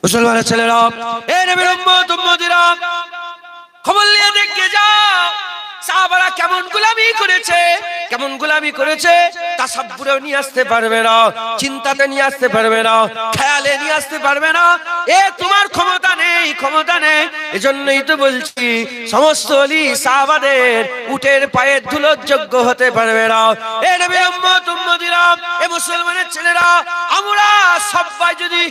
মুসলমানের ছেলেরা, এই নবীর উম্মত উম্মতিরা, খবর নিয়ে দেখে যাও সাহাবারা কেমন গোলামি করেছে, কেমন গোলামি করেছে। তাসাব্বুরে নিয়ে আসতে পারবে না, চিন্তাতে নিয়ে আসতে পারবে না, খেয়ালে নিয়ে আসতে পারবে না। এ তোমার ক্ষমতা নেই, ক্ষমতা নেই। এজন্যই তো বলছি সমস্ত ওলি সাহাবাদের উটের পায়ের ধুলোর যোগ্য হতে পারবে না। এ নবীর উম্মত উম্মতিরা, এ মুসলমানের ছেলেরা, আমরা সবাই যদি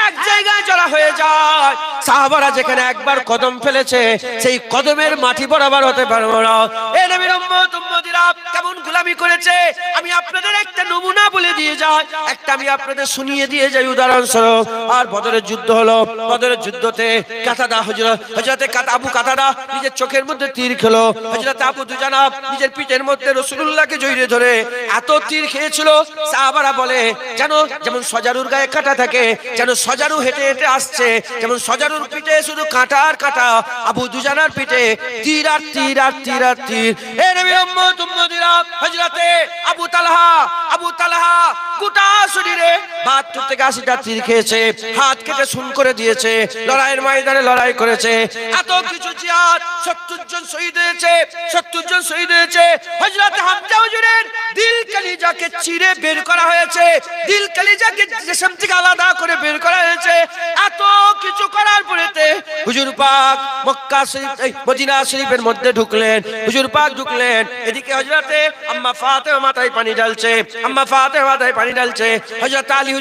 এক জায়গায় জড়া হয়ে যায়, সাহাবারা যেখানে একবার কদম ফেলেছে সেই কদমের মাটি বরাবর হতে পারবো না। এ নবীর উম্মত উম্মতিরা কেমন গোলামি করেছে আমি আপনাদের একটা নমুনা বলে দিয়ে যাই, একটা আমি আপনাদের শুনিয়ে দিয়ে যাই উদাহরণস্বরূপ। আর বদরের যুদ্ধ হলো, বদরের যুদ্ধতে কাতাদা হযরতে আবু কাতাদা নিজের চোখের মধ্যে তীর খেলো। হযরত আবু দুজানা নিজের পিঠের মধ্যে রাসূলুল্লাহকে জড়িয়ে ধরে এত তীর খেয়েছিল, সাহাবারা বলে যেমন সজারুর গায়ে কাঁটা থাকে, যেন সজারু হেঁটে হেঁটে আসছে, যেমন সজারুর পিঠে শুধু কাঁটা আর কাঁটা, আবু দুজানার পিঠে তীর আর তীর আর তীর আর তীর। এ নবীর উম্মত উম্মতিরা, হযরতে আবু তালহা গোটা শরীরে ৭২ থেকে ৮০টা তীর খেয়েছে, হাত কেটে শূন্য করে দিয়েছে, লড়াইয়ের ময়দানে লড়াই করেছে। এত কিছু জিহাদ, ৭০ জন শহীদ হয়েছে, ৭০ জন শহীদ হয়েছে। হযরত হামজা হুজুরের দিল কলিজাকে চিরে বের করা হয়েছে, দিল কলিজাকে জিসম থেকে আলাদা করে বের করা হয়েছে। এত কিছু করার পরেতে হুজুর পাক মক্কা শরীফ মদিনা শরীফের মধ্যে ঢুকলেন, হুজুর পাক ঢুকলেন। এদিকে হযরতে আম্মা ফাতেমা মাথায় পানি ঢালছে, আম্মা ফাতেমা মাথায় পানি ঢালছে, হযরত আলী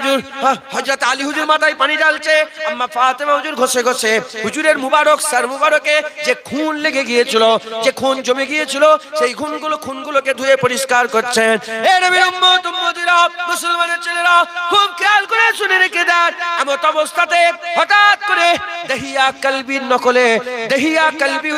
হুজুর মাথায় পানি ঢালছে, আম্মা ফাতেমা হুজুর ঘষে ঘষে হুজুরের মুবারক সর মুবারকে যে খুন লেগে গিয়েছিল, যে খুন জমে গিয়েছিল, সেই খুনগুলোকে ধুয়ে পরিষ্কার করছেন। এ নবীর উম্মত উম্মতিরা, মুসলমানের ছেলেরা খুব খেয়াল করে শুনে রেখে দেন। এমন অবস্থাতে হঠাৎ করে দহিয়া কলবির নকলে দহিয়া কলবি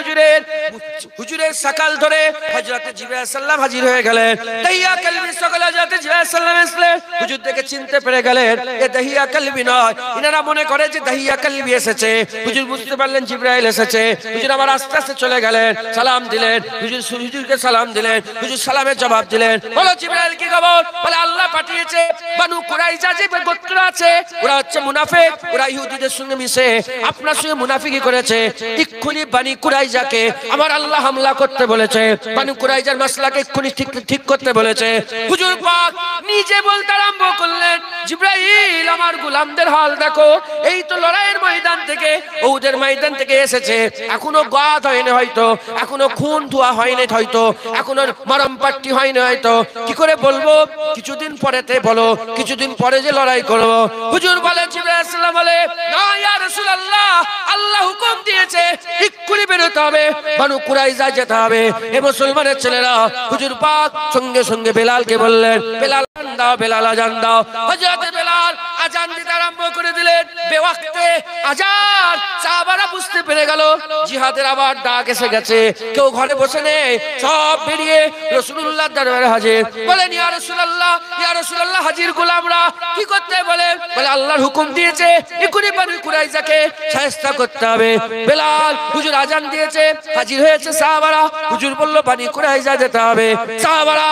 হুজুরের সকাল ধরে হযরত জিবরাইল সাল্লাম হাজির হয়ে গেলেন। দহিয়া কলবির সকালে হযরত জিবরাইল সাল্লাম এসেছিলেন, হুজুর দেখে চিনতে পেরে গেলেন এ দহিয়া কলবি নয়। ইনারা মনে করে যে দহিয়া কলবি এসেছে। হুজুর বুঝতে পারলেন জিবরাইল এসেছে। হুজুর আবার আস্তে আস্তে চলে গেলেন, সালাম দিলেন, হুজুরকে সালাম দিলেন, হুজুর সালামের জবাব দিলেন। বলো জিবরাইল কি খবর? বলে আল্লাহ পাঠিয়েছে বানু কুরাইজা যে গোত্র আছে ওরা হচ্ছে মুনাফিক, ওরা ইহুদিদের সঙ্গে মিশে আপনার সঙ্গে মুনাফিকি করেছে। এক্ষুনি বানি কুরাইজাকে আমার আল্লাহ হামলা করতে বলেছে, বানি কুরাইজার মাসলাকে এক্ষুনি ঠিক করতে বলেছে। হুজুর পাক নিজে বলতে আরম্ভ করলেন, জিবরাইল আমার গোলামদের হাল দেখো, এই তো লড়াইয়ের ময়দান থেকে, ওদের ময়দান থেকে এসেছে, এখনো গাত হয়নি হয়তো, এখনো খুন ধোয়া হয়নি হয়তো, এখনো মরম পাট্টি হয়নি হয়তো। কি করে বলবো? কিছুদিন পরেতে বলো, কিছুদিন পরে যে লড়াই করবো। হুজুর বলে, জিবরাইল সাল্লাম বলে, না ইয়া রাসূলুল্লাহ, আল্লাহ হুকুম দিয়েছে এক্ষুনি বেরোতে হবে, বানু কুরাইজা যেতে হবে। এ মুসলমানের ছেলেরা, হুজুর পাক সঙ্গে সঙ্গে বেলালকে বললেন, বেলাল দাও, বেলাল আজান দাও। হযরত বেলাল আজান দিতে আরম্ভ করে দিলেন। বেওয়াক্তে আজান, সাহাবারা বুঝতে পেরে গেল জিহাদের আবার ডাক এসে গেছে। কেউ ঘরে বসে নেই, সব বেরিয়ে রাসূলুল্লাহর দরবারে হাজির। বলেন ইয়া রাসূলুল্লাহ, ইয়া রাসূলুল্লাহ, হাজির গোলামরা কি করতে? বলে আল্লাহর হুকুম দিয়েছে এক্ষুনি বানু কুরাইজাকে শায়েস্তা করতে হবে। বেলাল হুজুর আজান দিয়েছে, হাজির হয়েছে সাহাবারা। হুজুর বলল বানু কুরাইজা যেতে হবে। সাহাবারা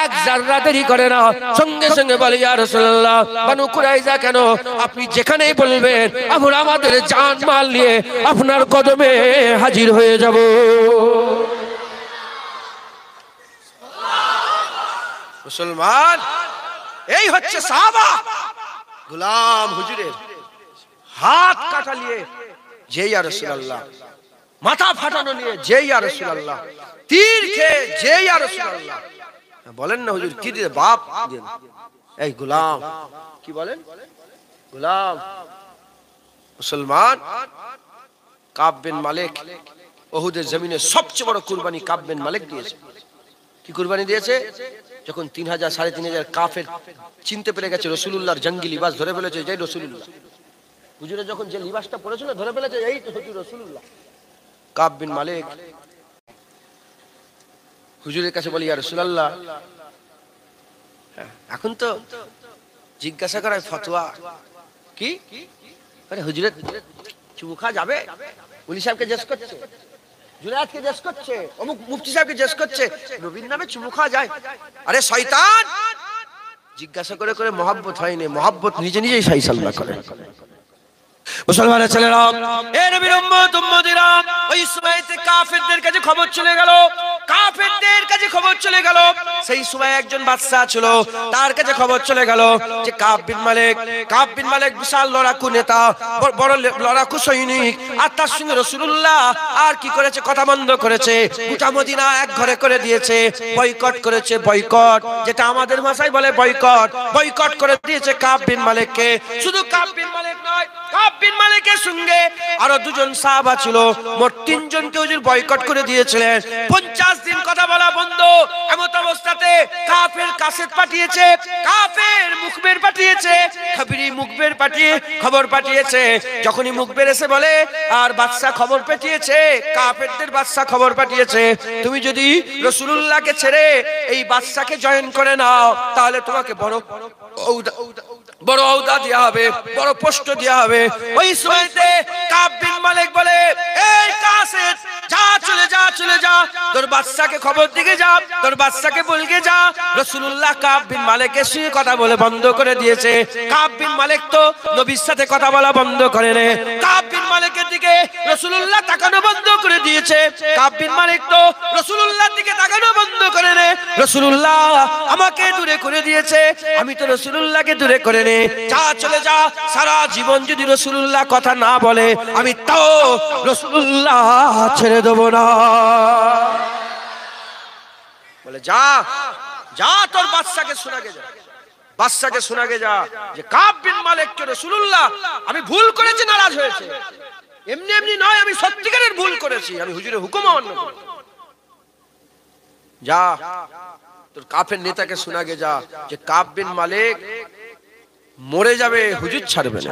এক জাররা দেরি করে না, সঙ্গে সঙ্গে বলে ইয়া রাসূলুল্লাহ, বানু কুরাইজা কেন? আপনি যেখানেই বলবেন আমরা আমাদের জান মাল নিয়ে আপনার কদমে হাজির হয়ে যাব। মুসলমান, এই হচ্ছে সাহাবা। গোলাম হুজুরের হাত কাটা নিয়ে যে ইয়া রাসূলুল্লাহ, মাথা ফাটানো নিয়ে যে ইয়া রাসূলুল্লাহ, তীর খেয়ে যে ইয়া রাসূলুল্লাহ। বলেন না হুজুর কি দিয়ে বাপ দেন? এই গোলাম কি বলেন? গোলাম। মুসলমান, কাব বিন মালিক উহুদের জমিনে সবচেয়ে বড় কুরবানি কাব বিন মালিক দিয়েছে। কি কুরবানি দিয়েছে? যখন ৩০০০ সাড়ে ৩০০০ কাফের চিনতে পেরে গেছে রাসূলুল্লাহর জঙ্গি লিবাস, ধরে ফেলেছে এই রাসূলুল্লাহ। হুজুরে যখন যে লিবাসটা পরেছিল ধরে ফেলেছে এই তো হুজুর রাসূলুল্লাহ। কাব বিন মালিক হুজুরের কাছে বলি, ইয়া রাসূলুল্লাহ, এখন তো জিজ্ঞাসা করার ফতোয়া কি? আরে হুজুরের চুমু খাওয়া যাবে? উনি সাহেবকে জিজ্ঞেস করছে, জুনায়েদকে জিজ্ঞেস করছে, অমুক মুফতি সাহেবকে জিজ্ঞেস করছে, নবীর নামে চুমু খাওয়া যায়? আরে শয়তান, জিজ্ঞাসা করে করে মহব্বত হয়নি, মহব্বত নিজে নিজেই ফায়সালা করে। মুসলমানের ছেলেরা, এ নবীর উম্মত উম্মতিরা, ওই সময়তে কাফেরদের কাছে খবর চলে গেল, কাফেরদের কাছে খবর চলে গেল। সেই সময় একজন বাদশা ছিল, তার কাছে খবর চলে গেল যে কাব বিন মালিক বিশাল লড়াকু নেতা, বড় লড়াকু সৈনিক, আর তার সঙ্গে রাসূলুল্লাহ আর কি করেছে, কথা বন্ধ করেছে, গোটা মদিনা এক ঘরে করে দিয়েছে, বয়কট করেছে, বয়কট, যেটা আমাদের ভাষায় বলে বয়কট করে দিয়েছে কাব বিন মালিককে। শুধু কাব বিন মালিক নয়, কাব বিন মালিকের সঙ্গে আরো দুজন সাহাবা ছিল, মোট 3 জনকে হুজুর বয়কট করে দিয়েছিলেন। 50 দিন কথা বলা বন্ধ। এমত অবস্থাতে কাফের কাসেদ পাঠিয়েছে, কাফের মুখবের পাঠিয়েছে, খবরি মুখবের পাঠিয়ে খবর পাঠিয়েছে। যখনই মুখবের এসে বলে, আর বাদশা খবর পাঠিয়েছে, কাফেরদের বাদশা খবর পাঠিয়েছে, তুমি যদি রাসূলুল্লাহকে ছেড়ে এই বাদশাকে জয়েন করে নাও, তাহলে তোমাকে বড় ঔদা দেয়া হবে, বড় পোস্ট দেয়া হবে। ওই সময়তে কাব বিন মালিক বলে, এই কাসেদ, যা চলে যা, তোর বাদশাকে খবর দিকে যা, তোর বাদশাকে বলকে যা রাসূলুল্লাহ কাব বিন মালিকের সঙ্গে কথা বলে বন্ধ করে দিয়েছে। কাব বিন মালিক তো নবীর সাথে কথা বলা বন্ধ করে নে, কাব বিন মালিকের দিকে রাসূলুল্লাহ তাকানো বন্ধ করে দিয়েছে। কাব বিন মালিক তো রাসূলুল্লাহর দিকে তাকানো বন্ধ করে নে, রাসূলুল্লাহ আমাকে দূরে করে দিয়েছে, আমি তো রাসূলুল্লাহকে দূরে করে নে, যা চলে যা। সারা জীবন যদি রাসূলুল্লাহ কথা না বলে, আমি তাও রাসূলুল্লাহ ছেড়ে দেব না। বলে যা যা, তোর বাদশাকে শোনাগে যা, বাদশাকে শোনাগে যা যে কাব বিন মালিককে রাসূলুল্লাহ আমি ভুল করেছি, নারাজ হয়েছে, এমনি এমনি নয়, আমি সত্যিকারের ভুল করেছি, আমি হুজুরের হুকুম অমান্য করেছি। যা তোর কাফের নেতাকে শোনাগে যা যে কাব বিন মালিক মরে যাবে, হুজুর ছাড়বে না।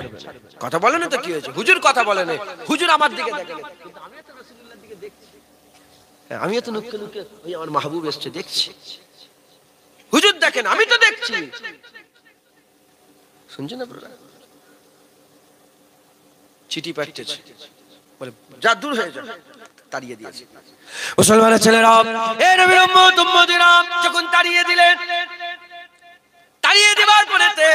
কথা বলে না তো কি হয়েছে, হুজুর কথা বলে না, হুজুর আমার দিকে দেখে না, কিন্তু আমি তো রাসূলুল্লাহর দিকে দেখছি, আমি তো লুকিয়ে লুকিয়ে ওই আমার মাহবুব এসেছে দেখছি, হুজুর দেখেন, আমি তো দেখছি। শুনছেন আপনারা? চিঠি পাঠিয়েছে, বলে যা দূর হয়ে যা, তাড়িয়ে দিয়েছে। মুসলমানের ছেলেরা, এ নবীর উম্মত উম্মতিরা, যখন তাড়িয়ে দিলেন, তাড়িয়ে দেওয়ার পরেতে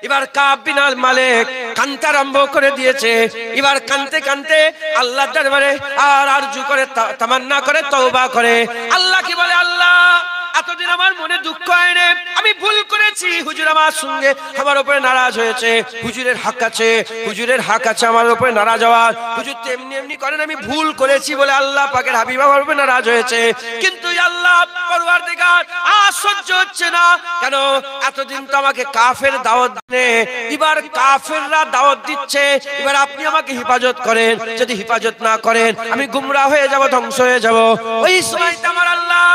এবার কাব বিন মালিক কানতে আরম্ভ করে দিয়েছে। এবার কানতে কানতে আল্লাহর দরবারে আর আরজু করে, তামান্না করে, তওবা করে। আল্লাহ কি বলে, আল্লাহ এতদিন আমার মনে দুঃখ আইনে, আমি ভুল করেছি, হুজুর আমার সঙ্গে আমার উপরে নারাজ হয়েছে, হুজুরের হক আছে, হুজুরের হক আছে আমার উপরে নারাজ হওয়ার, হুজুর তো এমনি এমনি করেন, আমি ভুল করেছি বলে আল্লাহ পাকের হাবিব আমার উপরে নারাজ হয়েছে। কিন্তু আল্লাহ পরওয়ারদিগার আর সহ্য হচ্ছে না, কেন এতদিন তো আমাকে কাফের দাওয়াত দিনে, এবার কাফেররা দাওয়াত দিচ্ছে, এবার আপনি আমাকে হেফাজত করেন, যদি হেফাজত না করেন আমি গুমরাহ হয়ে যাব, ধ্বংস হয়ে যাব। ওই সময় আমার আল্লাহ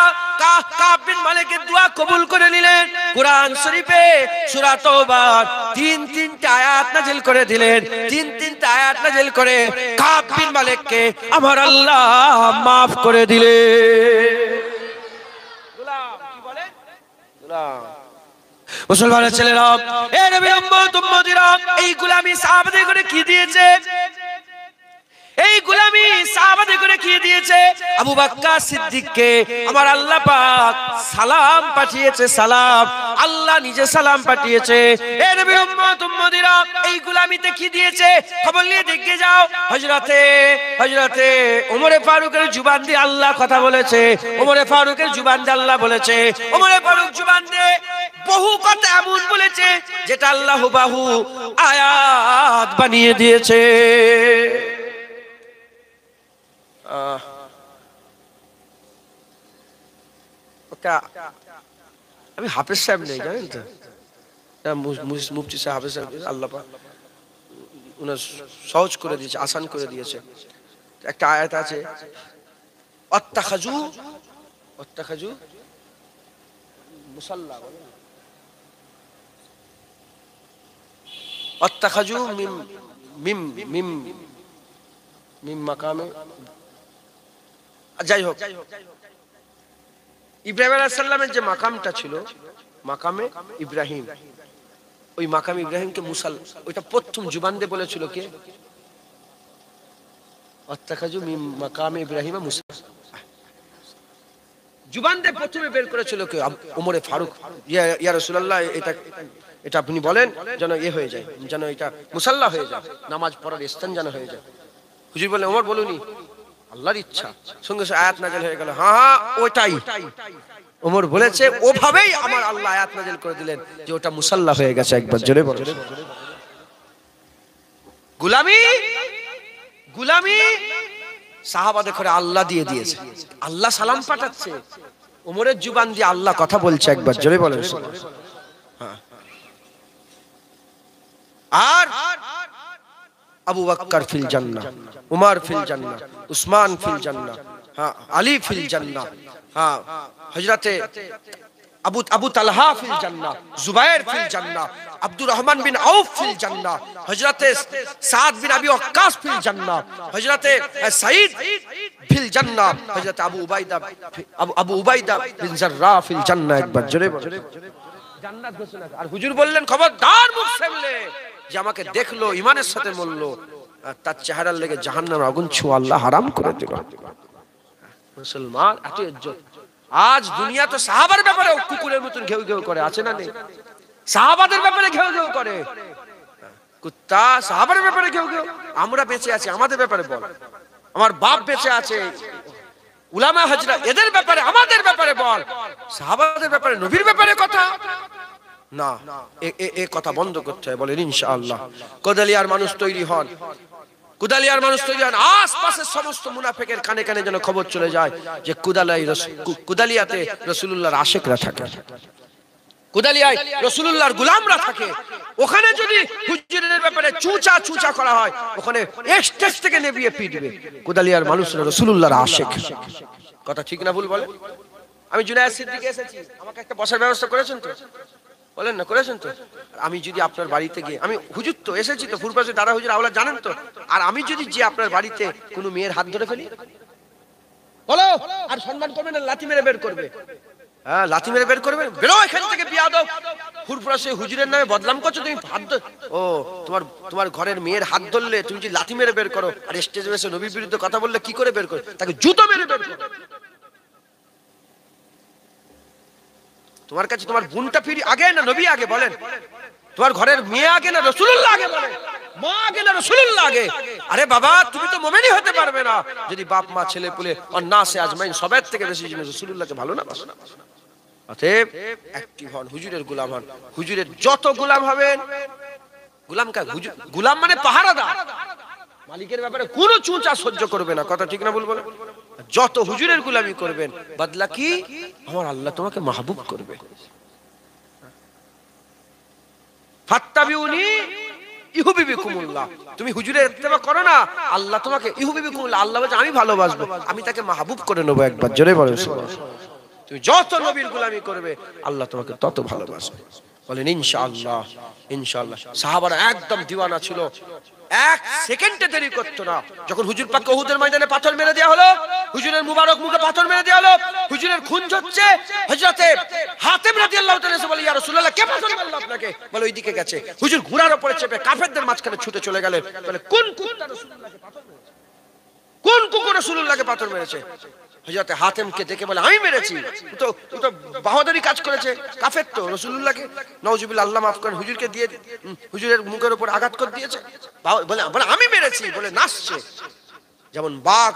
কাব বিন মালিকের দোয়া কবুল করে নিলেন। কুরআন শরীফে সূরা তাওবার 3-3টা আয়াত নাযিল করে দিলেন, 3-3টা আয়াত নাযিল করে কাব বিন মালিককে আমার আল্লাহ maaf করে দিলেন। গোলাম কি বলে, গোলাম। মুসলমানের ছেলেরা, এ নবীর উম্মত উম্মতিরা, এই গোলামি সাহাবাদের করে কি দিয়েছে, এই গোলামি সাহাবাদের করে কি দিয়েছে? আবু বকর সিদ্দিককে আমার আল্লাহ পাক সালাম পাঠিয়েছে, সালাম, আল্লাহ নিজে সালাম পাঠিয়েছে। এ নবীর উম্মত উম্মতিরা, এই গোলামিতে কি দিয়েছে খবর নিয়ে দেখে যাও। হযরতে ওমরে ফারুকের জুবান দিয়ে আল্লাহ কথা বলেছে, ওমরে ফারুকের জুবান দিয়ে আল্লাহ বলেছে, ওমরে ফারুক জুবান দিয়ে বহু কথা এমন বলেছে যেটা আল্লাহ হুবাহু আয়াত বানিয়ে দিয়েছে। আমি হাফেজ সাহেব নেই, জানেন তো, মুফতি সাহেব, হাফেজ সাহেব, আল্লাহ পাক উনার সহজ করে দিয়েছে, আসান করে দিয়েছে। একটা আয়াত আছে, অত্তাখাজু মুসাল্লা, অত্তাখাজু মিম মিম মিম মাকামে, যাই হোক, ইব্রাহিম আলাইহিস সালামের যে মাকামটা ছিল, মাকামে ইব্রাহিম, ওই মাকামে ইব্রাহিমকে মুসাল, ওইটা প্রথম জুবান দিয়ে বলেছিল কে? অত্তাখাজু মিম মাকামে ইব্রাহিম মুসা, জুবান দিয়ে প্রথমে বের করেছিল কে? ওমরে ফারুক। ইয়া রাসূলুল্লাহ, এটা এটা আপনি বলেন যেন হয়ে যায়, যেন এটা মুসাল্লা হয়ে যায়, নামাজ পড়ার স্থান যেন হয়ে যায়। হুজুর বললেন ওমর বলুনি, আল্লাহর ইচ্ছা। সঙ্গে সঙ্গে আয়াত নাযিল হয়ে গেল, হ্যাঁ হ্যাঁ ওটাই। ওমর বলেছে ওভাবেই আমার আল্লাহ আয়াত নাযিল করে দিলেন যে ওটা মুসাল্লা হয়ে গেছে। একবার জোরে বলেন। গোলামি গোলামি সাহাবাদের করে আল্লাহ দিয়ে দিয়েছে, আল্লাহ সালাম পাঠাচ্ছে, ওমরের জুবান দিয়ে আল্লাহ কথা বলছে। একবার জোরে বলেন। আর আবু বকর ফিল জান্নাহ, উমর ফিল জান্নাহ, উসমান ফিল জান্নাহ, হ্যাঁ আলী ফিল জান্নাহ, হ্যাঁ হযরতে আবু তালহা ফিল জান্নাহ, জুবায়ের ফিল জান্নাহ, আব্দুর রহমান বিন আউফ ফিল জান্নাহ, হযরতে সাদ বিন আবি ওয়াক্কাস ফিল জান্নাহ, হযরতে সাঈদ ফিল জান্নাহ, হযরতে আবু উবাইদা বিন জাররাহ ফিল জান্নাহ। একবার জোরে বলেন জান্নাত ঘোষণা। আর হুজুর বললেন খবরদার মুখ সামলে, যে আমাকে দেখলো ঈমানের সাথে মরলো তার চেহারার লেগে জাহান্নামের আগুন ছুঁয়া আল্লাহ হারাম করে দিল। মুসলমান এত ইজ্জত। আজ দুনিয়া তো সাহাবার ব্যাপারে কুকুরের মতন ঘেউ ঘেউ করে, আছে না নেই? সাহাবাদের ব্যাপারে ঘেউ ঘেউ করে, কুত্তা সাহাবার ব্যাপারে ঘেউ ঘেউ। আমরা বেঁচে আছি, আমাদের ব্যাপারে বল। আমার বাপ বেঁচে আছে, উলামা হাজরা, এদের ব্যাপারে আমাদের ব্যাপারে বল। সাহাবাদের ব্যাপারে নবীর ব্যাপারে কথা না, এ কথা বন্ধ করতে হয়। বলেন ইনশাআল্লাহ। কোদালিয়ার মানুষ তৈরি হন, কুদালিয়ার মানুষ তৈরি হন। আশপাশের সমস্ত মুনাফিকের কানে কানে যেন খবর চলে যায় যে কুদালিয়াতে রাসূলুল্লাহর আশিকরা থাকে, কুদালিয়ায় রাসূলুল্লাহর গোলামরা থাকে। ওখানে যদি হুজুরের ব্যাপারে চুচা করা হয়, ওখানে স্টেজ থেকে নেবিয়ে পিটবে। কুদালিয়ার মানুষরা রাসূলুল্লাহর আশিক। কথা ঠিক না ভুল বলে? আমি জুনায়েদ সিদ্দিকী এসেছি, আমাকে একটা বসার ব্যবস্থা করেছেন তো? বলেন না, করেছেন তো? আমি যদি আপনার বাড়িতে গিয়ে, আমি হুজুর তো এসেছি তো, ফুরপাশে দাদা হুজুর আওলা জানেন তো, আর আমি যদি যে আপনার বাড়িতে কোনো মেয়ের হাত ধরে ফেলি, বলো আর সম্মান করবে না লাথি মেরে বের করবে? হ্যাঁ লাথি মেরে বের করবে, বেরো এখান থেকে বিয়াদব। ফুরফুরাসে হুজুরের নামে বদনাম করছো তুমি। হাত ও তোমার ঘরের মেয়ের হাত ধরলে তুমি যদি লাথি মেরে বের করো, আর স্টেজে এসে নবীর বিরুদ্ধে কথা বললে কি করে বের করো? তাকে জুতো মেরে বের করো। তোমার কাছে তোমার বোনটা ফিরি আগে না নবী আগে? বলেন। তোমার ঘরের মেয়ে আগে না রাসূলুল্লাহ আগে? বলেন। মা আগে না রাসূলুল্লাহ আগে? আরে বাবা, তুমি তো মুমিনই হতে পারবে না যদি বাপ মা ছেলে পুলে আর নাসে আজমাইন সবার থেকে বেশি জিনিস রাসূলুল্লাহকে ভালো না বাসো। অতএব অ্যাক্টিভ হন, হুজুরের গোলাম হন। হুজুরের যত গোলাম হবেন, গোলাম কাজ, গোলাম মানে পাহারাদার, মালিকের ব্যাপারে কোনো চুঁচা সহ্য করবে না। কথা ঠিক না ভুল বলে? যত হুজুরের গোলামি করবেন, বদলা কি? আমার আল্লাহ তোমাকে মাহবুব করবে। ফাত্তাবিউনি ইউহিব্বুকুমুল্লাহ। তুমি হুজুরের ইত্তেবা করো না, আল্লাহ তোমাকে ইউহিব্বুকুমুল্লাহ, আল্লাহ বলে আমি ভালোবাসবো, আমি তাকে মাহবুব করে নেব। একবার জোরে বলেন সুবহানাল্লাহ। তুমি যত নবীর গোলামি করবে, আল্লাহ তোমাকে তত ভালোবাসবে। বলেন ইনশাআল্লাহ। ইনশাআল্লাহ। সাহাবারা একদম দিওয়ানা ছিল, এক সেকেন্ডে দেরি করতো না। যখন হুজুর পাককে উহুদের ময়দানে পাথর মেরে দেওয়া হলো, হুজুরের মুবারক মুখে পাথর মেরে দেওয়া হলো, হুজুরের খুন ঝরছে, হযরতে হাতেম রাদিয়াল্লাহু তাআলা এসে বলে, ইয়া রাসূলুল্লাহ কে পাথর মারলো আপনাকে? বলে ওইদিকে গেছে। হুজুর ঘোড়ার উপরে চেপে কাফেরদের মাঝখানে ছুটে চলে গেলেন। বলে কোন কুকুর রাসূলুল্লাহকে পাথর মেরেছে? কোন কুকুর রাসূলুল্লাহকে পাথর মেরেছে? হযরতে হাতেমকে দেখে বলে আমি মেরেছি। তো বাহাদুরি কাজ করেছে, কাফের তো, রাসূলুল্লাহকে নাউজুবিল্লাহ, আল্লাহ মাফ করেন, হুজুরকে দিয়ে হুজুরের মুখের উপর আঘাত করে দিয়েছে। বলে আমি মেরেছি বলে নাচছে। যেমন বাঘ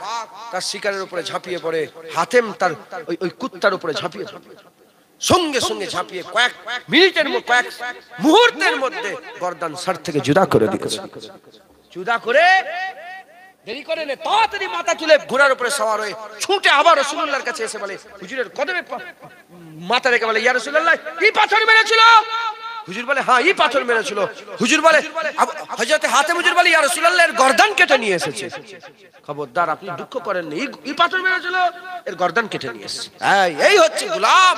তার শিকারের উপরে ঝাঁপিয়ে পড়ে, হাতেম তার ওই কুত্তার উপরে ঝাঁপিয়ে সঙ্গে সঙ্গে ঝাঁপিয়ে কয়েক মিনিটের মধ্যে, কয়েক মুহূর্তের মধ্যে গর্দান সার থেকে জুদা করে দিয়েছে। জুদা করে দেরি করে নে, তাড়াতাড়ি মাথা তুলে ঘোড়ার উপরে সওয়ার হয়ে ছুটে আবার রাসূলুল্লাহর কাছে এসে বলে, হুজুরের কদমে মাথা রেখে বলে, ইয়া রাসূলুল্লাহ কি পাথর মেরেছিল? হুজুর বলে হ্যাঁ এই পাথর মেরেছিল। হুজুর বলে, হযরতে হাতেম হুজুর বলে, ইয়া রাসূলুল্লাহ এর গর্দান কেটে নিয়ে এসেছে। খবরদার আপনি দুঃখ করেন না, এই পাথর মেরেছিল, এর গর্দান কেটে নিয়ে এসেছে। এই হচ্ছে গোলাম,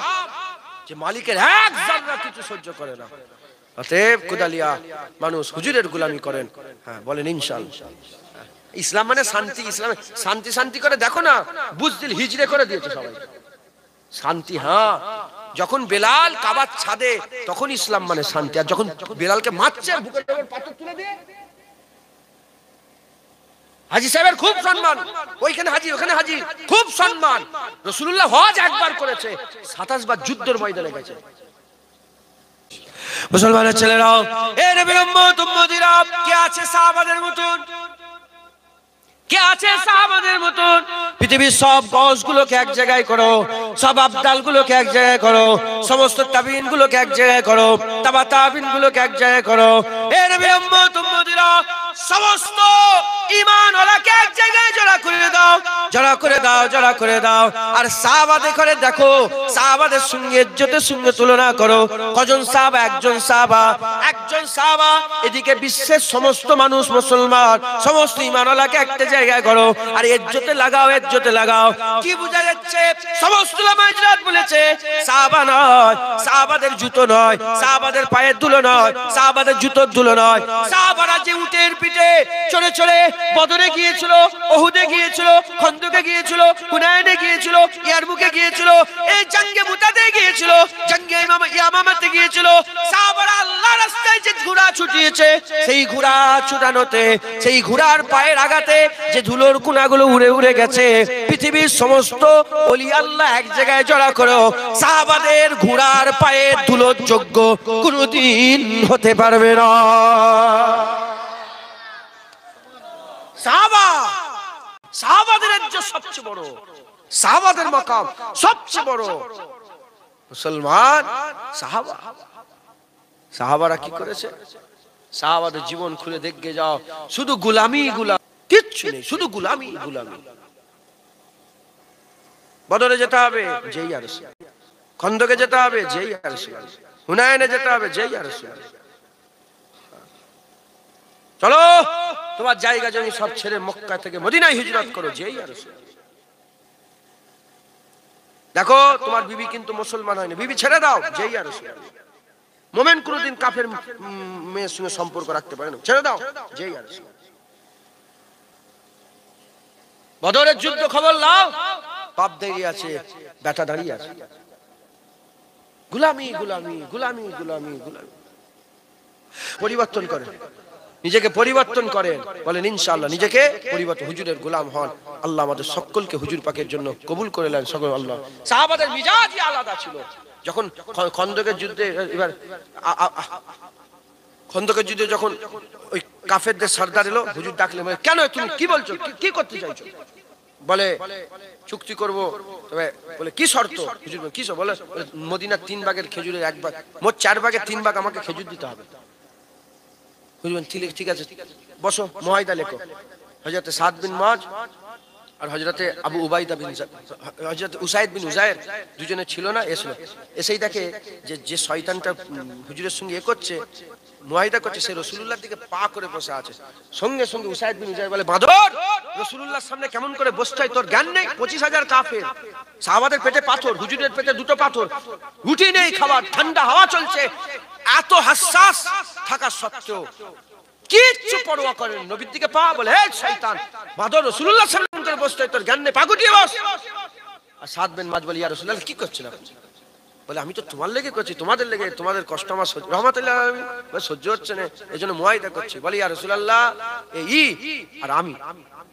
যে মালিকের এক জাররা কিছু সহ্য করে না। অতএব কুদালিয়া মানুষ হুজুরের গোলামি করেন। হ্যাঁ বলেন ইনশাআল্লাহ। ইসলাম মানে শান্তি। ইসলামে শান্তি শান্তি করে দেখো না, বুঝদিল হিজড়ে করে দিয়েছে সবাই। শান্তি হ্যাঁ, যখন বেলাল কাবার ছাদে, তখন ইসলাম মানে শান্তি। আর যখন বেলালকে মারছে, বুকের উপর পাথর তুলে দিয়ে, হাজী সাহেবের খুব সম্মান, ওইখানে হাজী ওখানে হাজী, খুব সম্মান। রাসূলুল্লাহ হজ একবার করেছে, 27 বার যুদ্ধের ময়দানে গেছে। মুসলমানের ছেলেরাও, এ নবীর উম্মত উম্মতিরা, কে আছে সাহাবাদের মতন? কে আছে সাহাবাদের মতন? পৃথিবীর সব গজগুলোকে এক জায়গায় করো, সব আবদালগুলোকে এক জায়গায় করো, সমস্ত তাবিনগুলোকে এক জায়গায় করো, তাবা তাবিনগুলোকে এক জায়গায় করো। এ নবীর উম্মত উম্মতিরা, সমস্ত ঈমানওয়ালাকে এক জায়গায় জড়া করে দাও, জড়া করে দাও, জড়া করে দাও। আর সাহাবাদের করে দেখো, সাহাবাদের সঙ্গে ইজ্জতের সঙ্গে তুলনা করো। কজন সাহাবা? একজন সাহাবা, একজন সাহাবা। এদিকে বিশ্বের সমস্ত মানুষ মুসলমান, সমস্ত ঈমানওয়ালাকে একটা জায়গায় করো আর ইজ্জতে লাগাও, ইজ্জতে লাগাও। কি বোঝা যাচ্ছে? সমস্ত উলামা ইজরাত বলেছে সাহাবা নয়, সাহাবাদের জুতো নয়, সাহাবাদের পায়ের ধুলো নয়, সাহাবাদের জুতোর ধুলো নয়। সাহাবারা যে উটের পিঠে চড়ে চড়ে বদরে গিয়েছিল, ওহুদে গিয়েছিল, খন্দকে গিয়েছিল, হুনাইনে গিয়েছিল, ইয়ারমুকে গিয়েছিল, এই জঙ্গে মুতাতে গিয়েছিল, জঙ্গে ইয়ামামাতে গিয়েছিল। সাহাবারা আল্লাহর রাস্তায় যে ঘোড়া ছুটিয়েছে, সেই ঘোড়া ছুটানোতে, সেই ঘোড়ার পায়ের আঘাতে যে ধুলোর কোনাগুলো উড়ে উড়ে গেছে। পৃথিবীর সমস্ত ওলি আল্লাহ এক জায়গায় জড়া করো, সাহাবাদের ঘোড়ার পায়ের ধুলোর যোগ্য কোনদিন হতে পারবে না। সাহাবা, সাহাবাদের ইজ্জত সবচেয়ে বড়, সাহাবাদের মাকাম সবচেয়ে বড়। মুসলমান সাহাবা, সাহাবারা কি করেছে? সাহাবাদের জীবন খুলে দেখে যাও, শুধু গোলামি, গোলামি, কিচ্ছু নেই, শুধু গোলামি, গোলামি। বদরে যেতে হবে, যেই আর রাসূল। খন্দকে যেতে হবে, যেই আর রাসূল। হুনাইনে যেতে হবে, যেই আর রাসূল। চলো তোমার জায়গা জমি সব ছেড়ে মক্কা থেকে মদিনায় হিজরত করো, যেই আর রাসূল। দেখো তোমার বিবি কিন্তু মুসলমান হয়নি, বিবি ছেড়ে দাও, যেই আর রাসূল। মোমেন কোনদিন কাফের মেয়ের সঙ্গে সম্পর্ক রাখতে পারে না, ছেড়ে দাও, যেই আর রাসূল। বদরের যুদ্ধ খবর নাও, বাপ দাঁড়িয়ে আছে, বেটা দাঁড়িয়ে আছে। গোলামি, গোলামি, গোলামি, গোলামি, গোলামি। পরিবর্তন করেন, নিজেকে পরিবর্তন করেন, বলেন ইনশাআল্লাহ নিজেকে পরিবর্তন, হুজুরের গোলাম হন। আল্লাহ আমাদের সকলকে হুজুর পাকের জন্য কবুল করে নেন সকল। আল্লাহ। সাহাবাদের মিজাজই আলাদা ছিল। যখন খন্দকের যুদ্ধে, এবার খন্দকের যুদ্ধে যখন ওই কাফেরদের সর্দার এলো, হুজুর ডাকলে, কেন তুমি কি বলছো, কি করতে চাইছো? বলে চুক্তি করব, তবে বলে কি শর্ত? হুজুর কি শর্ত? বলে মদিনার 3 ভাগের খেজুরের 1 ভাগ, মোট 4 ভাগের 3 ভাগ আমাকে খেজুর দিতে হবে। হুজুর ঠিক আছে, বসো, মুআইদা লেখো। হযরত সাদ বিন মুআজ আর হযরতে আবু উবাইদা বিন হযরত উসাইদ বিন উজায়ের দুজনে ছিল না, এসেই দেখে যে শয়তানটা হুজুরের সঙ্গে করছে, মুআইদা করছে, সে রাসূলুল্লাহর দিকে পা করে বসে আছে। সঙ্গে সঙ্গে উসাইদ বিন উজায়ের বলে, বাদর, রাসূলুল্লাহর সামনে কেমন করে বসতে হয় তোর জ্ঞান নেই? 25,000 কাফের, সাহাবাদের পেটে পাথর, হুজুরের পেটে 2টো পাথর, রুটি নেই খাবার, ঠান্ডা হাওয়া চলছে, এত হাসাস থাকা সত্ত্বেও কিচ্ছু পরোয়া করেন, নবীর দিকে পা, বলে এই শয়তান, বাদর, রাসূলুল্লাহর সামনে কেমন করে বসতে হয় তোর জ্ঞান নেই, পা গুটিয়ে বস। আর সাদ বিন মুআজ বলে, ইয়া রাসূলুল্লাহ কি করছেন আপনি? বলে আমি তো তোমার লেগে করছি, তোমাদের লেগে, তোমাদের কষ্ট আমার রহমাতুল্লাহ আলামিন সহ্য হচ্ছে না, এজন্য মুআইদা করছি। বলে ইয়া রাসূলুল্লাহ, এই আর আমি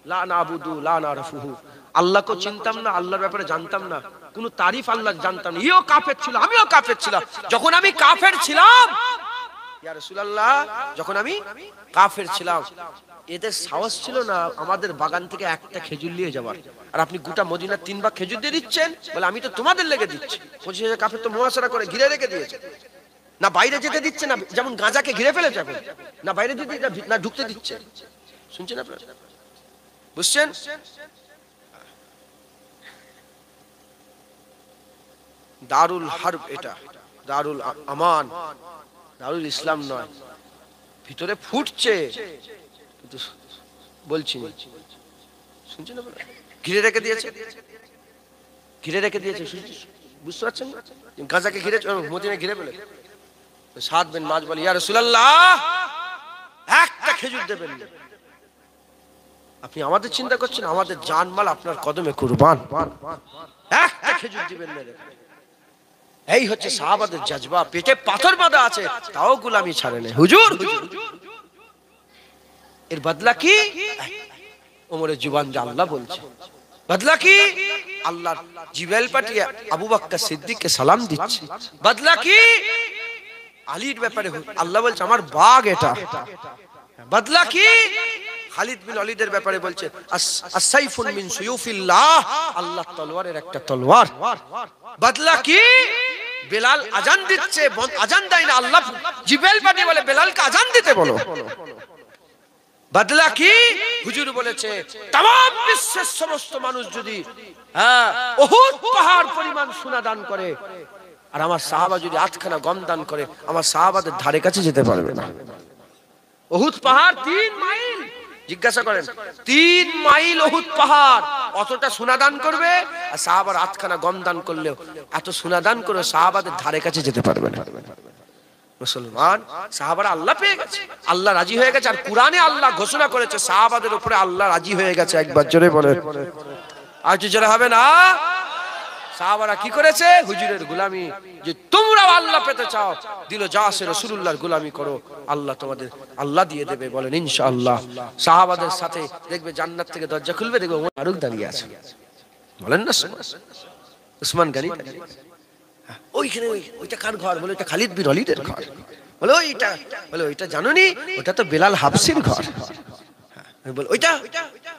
লা নাবুদু লা নারফুহু, আল্লাহকে চিনতাম না, আল্লাহর ব্যাপারে জানতাম না, কোন তারিফ আল্লাহ জানতাম না। ইও কাফের ছিল, আমিও কাফের ছিলাম। যখন আমি কাফের ছিলাম, ইয়া রাসূলুল্লাহ, যখন আমি কাফের ছিলাম, এদের সাহস ছিল না আমাদের বাগান থেকে একটা খেজুর নিয়ে যাবার, আর আপনি গোটা মদিনার 3 ভাগ খেজুর দিয়ে দিচ্ছেন। বলে আমি তো তোমাদের লেগে দিচ্ছি। 25,000 কাফের তো মুহাসারা করে ঘিরে রেখে দিয়েছে, না বাইরে যেতে দিচ্ছে না, যেমন গাঁজাকে ঘিরে ফেলেছে এখন, না বাইরে যেতে, না ঢুকতে দিচ্ছে। শুনছেন আপনারা? বুঝছেন? দারুল হারব, এটা দারুল আমান, দারুল ইসলাম নয়। ভিতরে ফুটছে কিন্তু বলছি, শুনছেন আপনারা? ঘিরে রেখে দিয়েছে, ঘিরে রেখে দিয়েছে, বুঝতে পারছেন? গাজাকে ঘিরে, মদিনা ঘিরে ফেলে। সাদ বিন মুআজ বলে, ইয়া রাসূলুল্লাহ, একটা খেজুর দেবেন। আপনি আমাদের চিন্তা করছেন, আমাদের জানমাল আপনার কদমে কুরবান, একটা খেজুর দিবেন না। এই হচ্ছে সাহাবাদের জজবা, পেটে পাথর বাঁধা আছে, তাও গোলামি ছাড়ে না। হুজুর, এর বদলা কি? ওমরের জুবান যা আল্লাহ বলছে, বদলা কি? আল্লাহ জিবরাইল পাঠিয়ে আবু বকর সিদ্দিককে সালাম দিচ্ছে। বদলা কি? আলীর ব্যাপারে আল্লাহ বলছে আমার বাগ এটা। বদলা কি? খালিদ বিন ওয়ালিদের ব্যাপারে বলছে আস-সাইফুন মিন সুয়ুফিল্লাহ, আল্লাহর তলোয়ারের একটা তলোয়ার। বদলা কি? বেলাল আজান দিচ্ছে, আজান দেয় না, আল্লাহ জিবরাইল পাঠিয়ে বলে বেলালকে আজান দিতে বলো। বদলা কি? হুজুর বলেছে तमाम বিশ্বের সমস্ত মানুষ যদি উহুদ পাহাড় পরিমাণ সোনা দান করে আর আমার সাহাবা যদি আটখানা গম দান করে, আমার সাহাবাদের ধারে কাছে যেতে পারবে না। উহুদ পাহাড় 3 মাইল, জিজ্ঞাসা করেন 3 মাইল উহুদ পাহাড়, অতটা সোনা দান করবে আর সাহাবার আটখানা গম দান করলেও এত সোনা দান করে সাহাবাদের ধারে কাছে যেতে পারবে না। মুসলমান সাহাবারা আল্লাহ পেয়ে গেছে, আল্লাহ রাজি হয়ে গেছে, আর কুরআনে আল্লাহ ঘোষণা করেছে সাহাবাদের উপরে আল্লাহ রাজি হয়ে গেছে। একবার জোরে বলে, আর জোরে হবে না? সাহাবারা কি করেছে? হুজুরের গোলামি, যে তোমরাও আল্লাহ পেতে চাও দিল জাসে রাসূলুল্লাহর গোলামি করো, আল্লাহ তোমাদের আল্লাহ দিয়ে দেবে। বলেন ইনশাআল্লাহ। সাহাবাদের সাথে দেখবে জান্নাত থেকে দরজা খুলবে, দেখবে ওমর ফারুক দাঁড়িয়ে আছে। বলেন না? উসমান গনি ওইখানে, ওইটা কার ঘর? বলে ওইটা খালিদ বিন ওয়ালিদের ঘর। বলে ওইটা, বলে ওইটা জানোনি? ওটা তো বেলাল হাবশির ঘর। বলে ওইটা,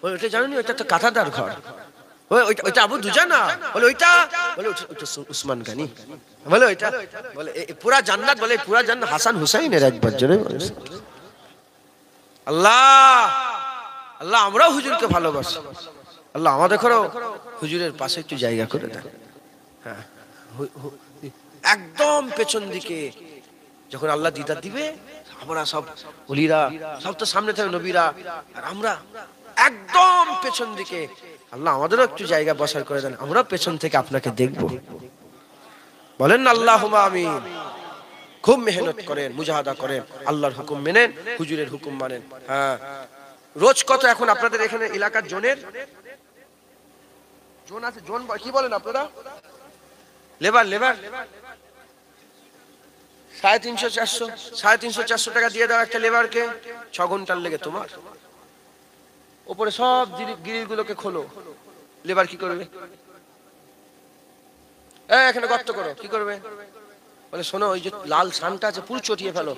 বলে ওইটা জানোনি? ওইটা তো কাতাদার ঘর। ওইটা আবু দুজানা। বলে ওইটা, বলে ওইটা উসমান গনি। বলে ওইটা, বলে পুরা জান্নাত, বলে পুরা জান্নাত হাসান হুসাইনের। একবার জোরে আল্লাহ। আল্লাহ আমরাও হুজুরকে ভালোবাসি, আল্লাহ আমাদের ঘরেও হুজুরের পাশে একটু জায়গা করে দেন। হ্যাঁ, একদম পেছন দিকে যখন আল্লাহ দিদার দিবে, আমরা সব ওলিরা সব তো সামনে থাকবে, নবীরা, আর আমরা একদম পেছন দিকে। আল্লাহ আমাদেরও একটু জায়গা বসার করে দেন, আমরা পেছন থেকে আপনাকে দেখব। বলেন না আল্লাহুম্মা আমিন। খুব মেহনত করেন, মুজাহাদা করেন, আল্লাহর হুকুম মেনেন, হুজুরের হুকুম মানেন। হ্যাঁ, রোজ কত এখন আপনাদের এখানে এলাকার জোনের জোন আছে? জোন কি বলেন আপনারা? লেবার 350-400 টাকা দিয়ে দাও একটা লেবারকে, 6 ঘন্টার লেগে তোমার উপরে সব গ্রিল গুলোকে খোলো। লেবার কি করবে? এখানে গর্ত করো, কি করবে? বলে শোনো, ওই যে লাল সানটা আছে পুরো চটিয়ে ফেলো,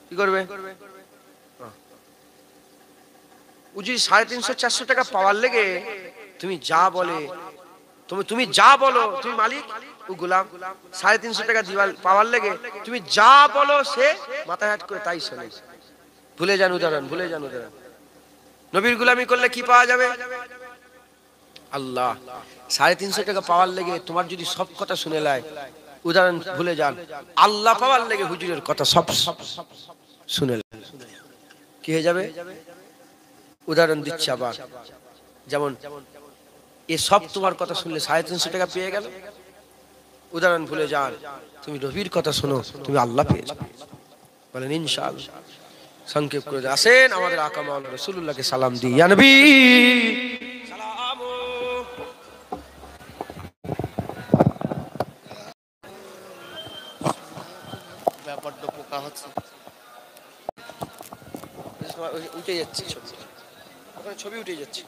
কি করবে? উজি 350-400 টাকা পাওয়ার লেগে তুমি যা বলে, তুমি যা বলো, তুমি মালিক, ও গোলাম। 350 টাকা দিওয়াল পাওয়ার লেগে তুমি যা বলো সে মাথা হাট করে তাই শোনে। ভুলে যান উদাহরণ, ভুলে যান উদাহরণ। নবীর গোলামি করলে কি পাওয়া যাবে? আল্লাহ। 350 টাকা পাওয়ার লেগে তোমার যদি সব কথা শুনে লাই, উদাহরণ ভুলে যান, আল্লাহ পাওয়ার লেগে হুজুরের কথা সব শুনে কি হয়ে যাবে? উদাহরণ দিচ্ছি আবার, যেমন এ সব তোমার কথা শুনলে 350 টাকা পেয়ে গেল। উদাহরণ ভুলে যান, তুমি নবীর কথা শোনো, তুমি আল্লাহ পেয়ে যাবে। বলেন ইনশাআল্লাহ। সংক্ষেপ করে আসেন আমাদের আকা মাওলানা রাসূলুল্লাহকে সালাম দিই। ইয়া নবী সালাম। ব্যাপারটা পোকা হচ্ছে, উঠে যাচ্ছে ওখানে ছবি উঠে যাচ্ছে,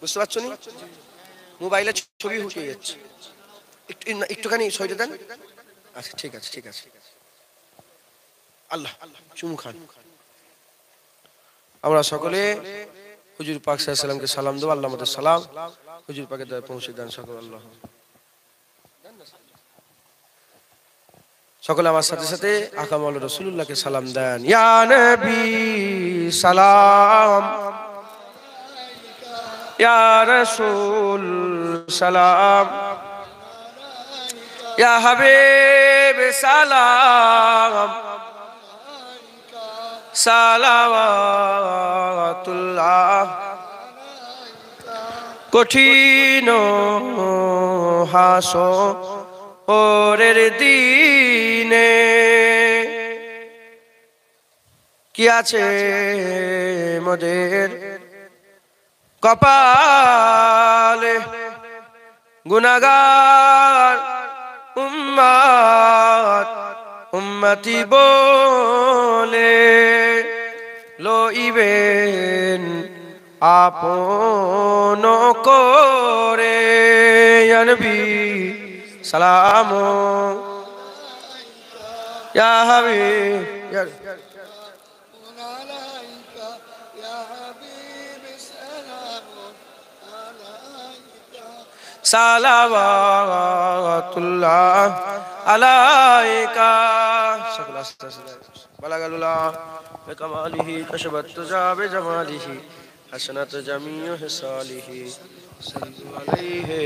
বুঝতে পারছো নি? মোবাইলে ছবি উঠে যাচ্ছে, একটুখানি সইতে দেন। আচ্ছা ঠিক আছে, ঠিক আছে। আল্লাহ চুমু খান। আমরা সকলে হুজুর পাক সাল্লাল্লাহু আলাইহি সাল্লামকে সালাম দেব। আল্লাহ আমাদের সালাম হুজুর পাকের দয়ায় পৌঁছে দেন সকল। আল্লাহ সকলে আমার সাথে সাথে আকা মাওলানা রাসূলুল্লাহকে সালাম দেন। ইয়া নবী সালাম, ইয়া রাসূল সালাম, ইয়া হাবিব সালাম, সালাওয়াতুল্লাহ। কঠিন হাসরের দিনে কি আছে মোদের কপালে, গুনাহগার উম্মত উম্মতি বলে লইবেন আপন করে। ইয়া নবী সালাম, या हबीब या सलावतुल्लाह अलैका बलगलुल्लाह बिकमालिही कशबत तुजा बिजमालिही हसनत जमीउ हिसालिही सल्लु अलैहि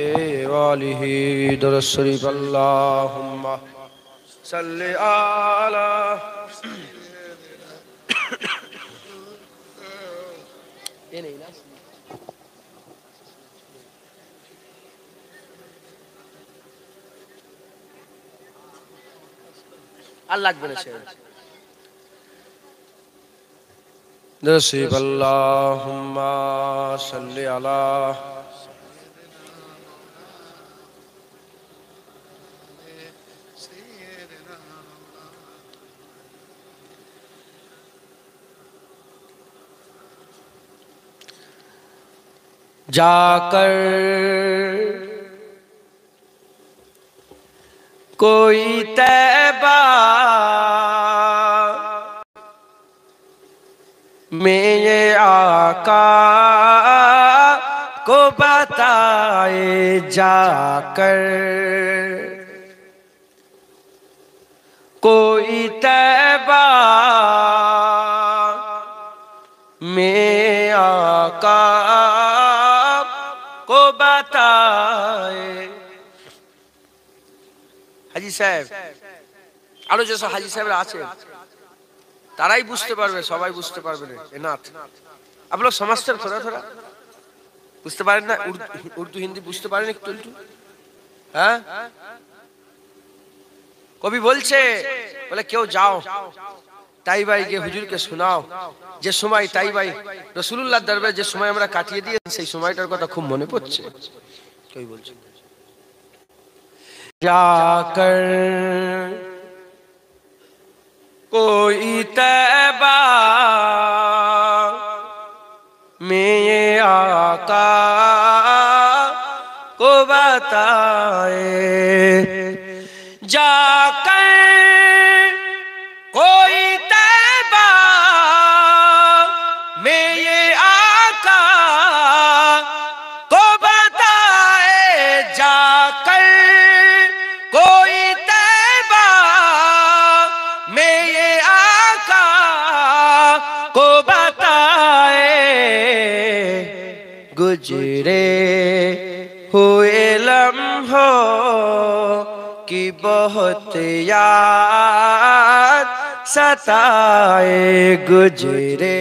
वालिही दुरूद शरीफ अल्लाहुम्मा सल्लि अला ये नहीं ना আর লাগবে না শের নসিব আল্লাহুম্মা সাল্লি আলা जाकर कोई तैबा मेरे आका को बताए जाकर कोई तैबा मेरे आका को बताए হাজী সাহেব আরো যেসব হাজী সাহেবরা আছে তারাই বুঝতে পারবে সবাই বুঝতে পারবে না এনাথ आप लोग समझते हो थोड़ा थोड़ा বুঝতে পারেন না উর্দু হিন্দি বুঝতে পারেন একটু একটু হ্যাঁ কবি বলছে বলে কেউ যাও তাইবাই গিয়ে হুজুরকে শোনাও যে সময় তাইবাই রাসূলুল্লাহর দরবারে যে সময় আমরা কাটিয়ে দিয়েছি সেই সময়টার কথা খুব মনে পড়ছে কবি বলছে जाकर कोई तैबा मेरे आका को बताए जाकर कोई तैबा मेरे आका को बताए जाकर कोई तैबा मेरे आका को बताए गुजरे हुए लम्हों की बहुत याद सताए गुजरे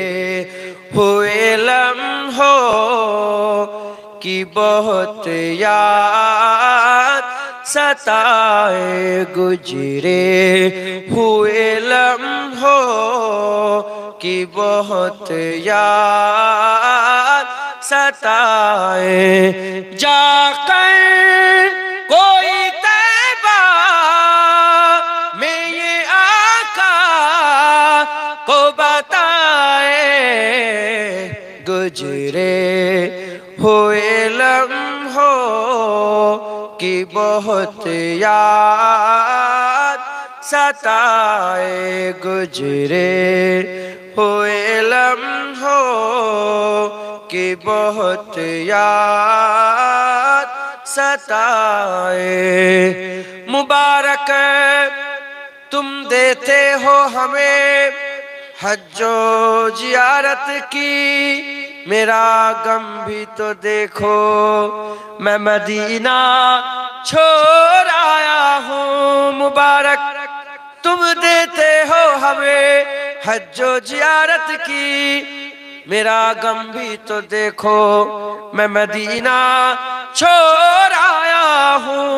हुए लम्हों की बहुत याद सताए गुजरे हुए लम्हों की बहुत याद सताए जाकर कोई तैबा मेरे आका को बताए गुजरे हुए लम्हों की बहुत याद सताए गुजरे हुए लम्हों की बहुत याद सताए मुबारक तुम देते हो हमें हज्जो जियारत की मेरा गम भी तो देखो मैं मदीना छोड़ आया हूँ मुबारक तुम देते हो हमें हज्जो जियारत की मेरा गम भी तो देखो मैं मदीना छोड़ आया हूँ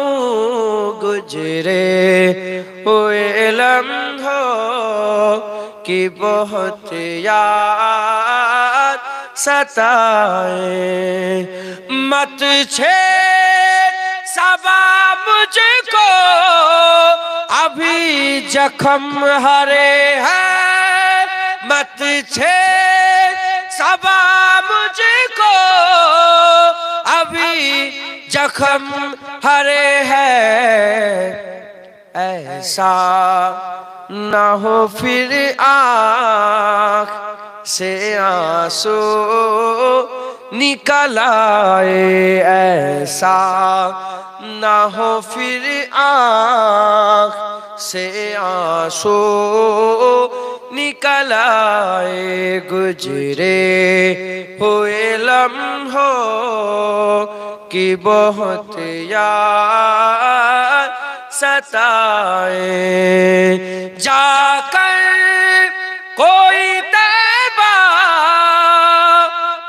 गुजरे हुए लम्हों की बहुत याद सताए मत छेड़ सबा मुझको अभी जख्म हरे हैं मत छेड़ सबा मुझको अभी जख्म हरे हैं ऐसा ना हो फिर आँख से आंसू निकल आए, ऐसा ना हो फिर आँख से आंसू निकल आए, गुजरे हुए लम्हों की बहुत याद सताए, जाकर कोई तैबा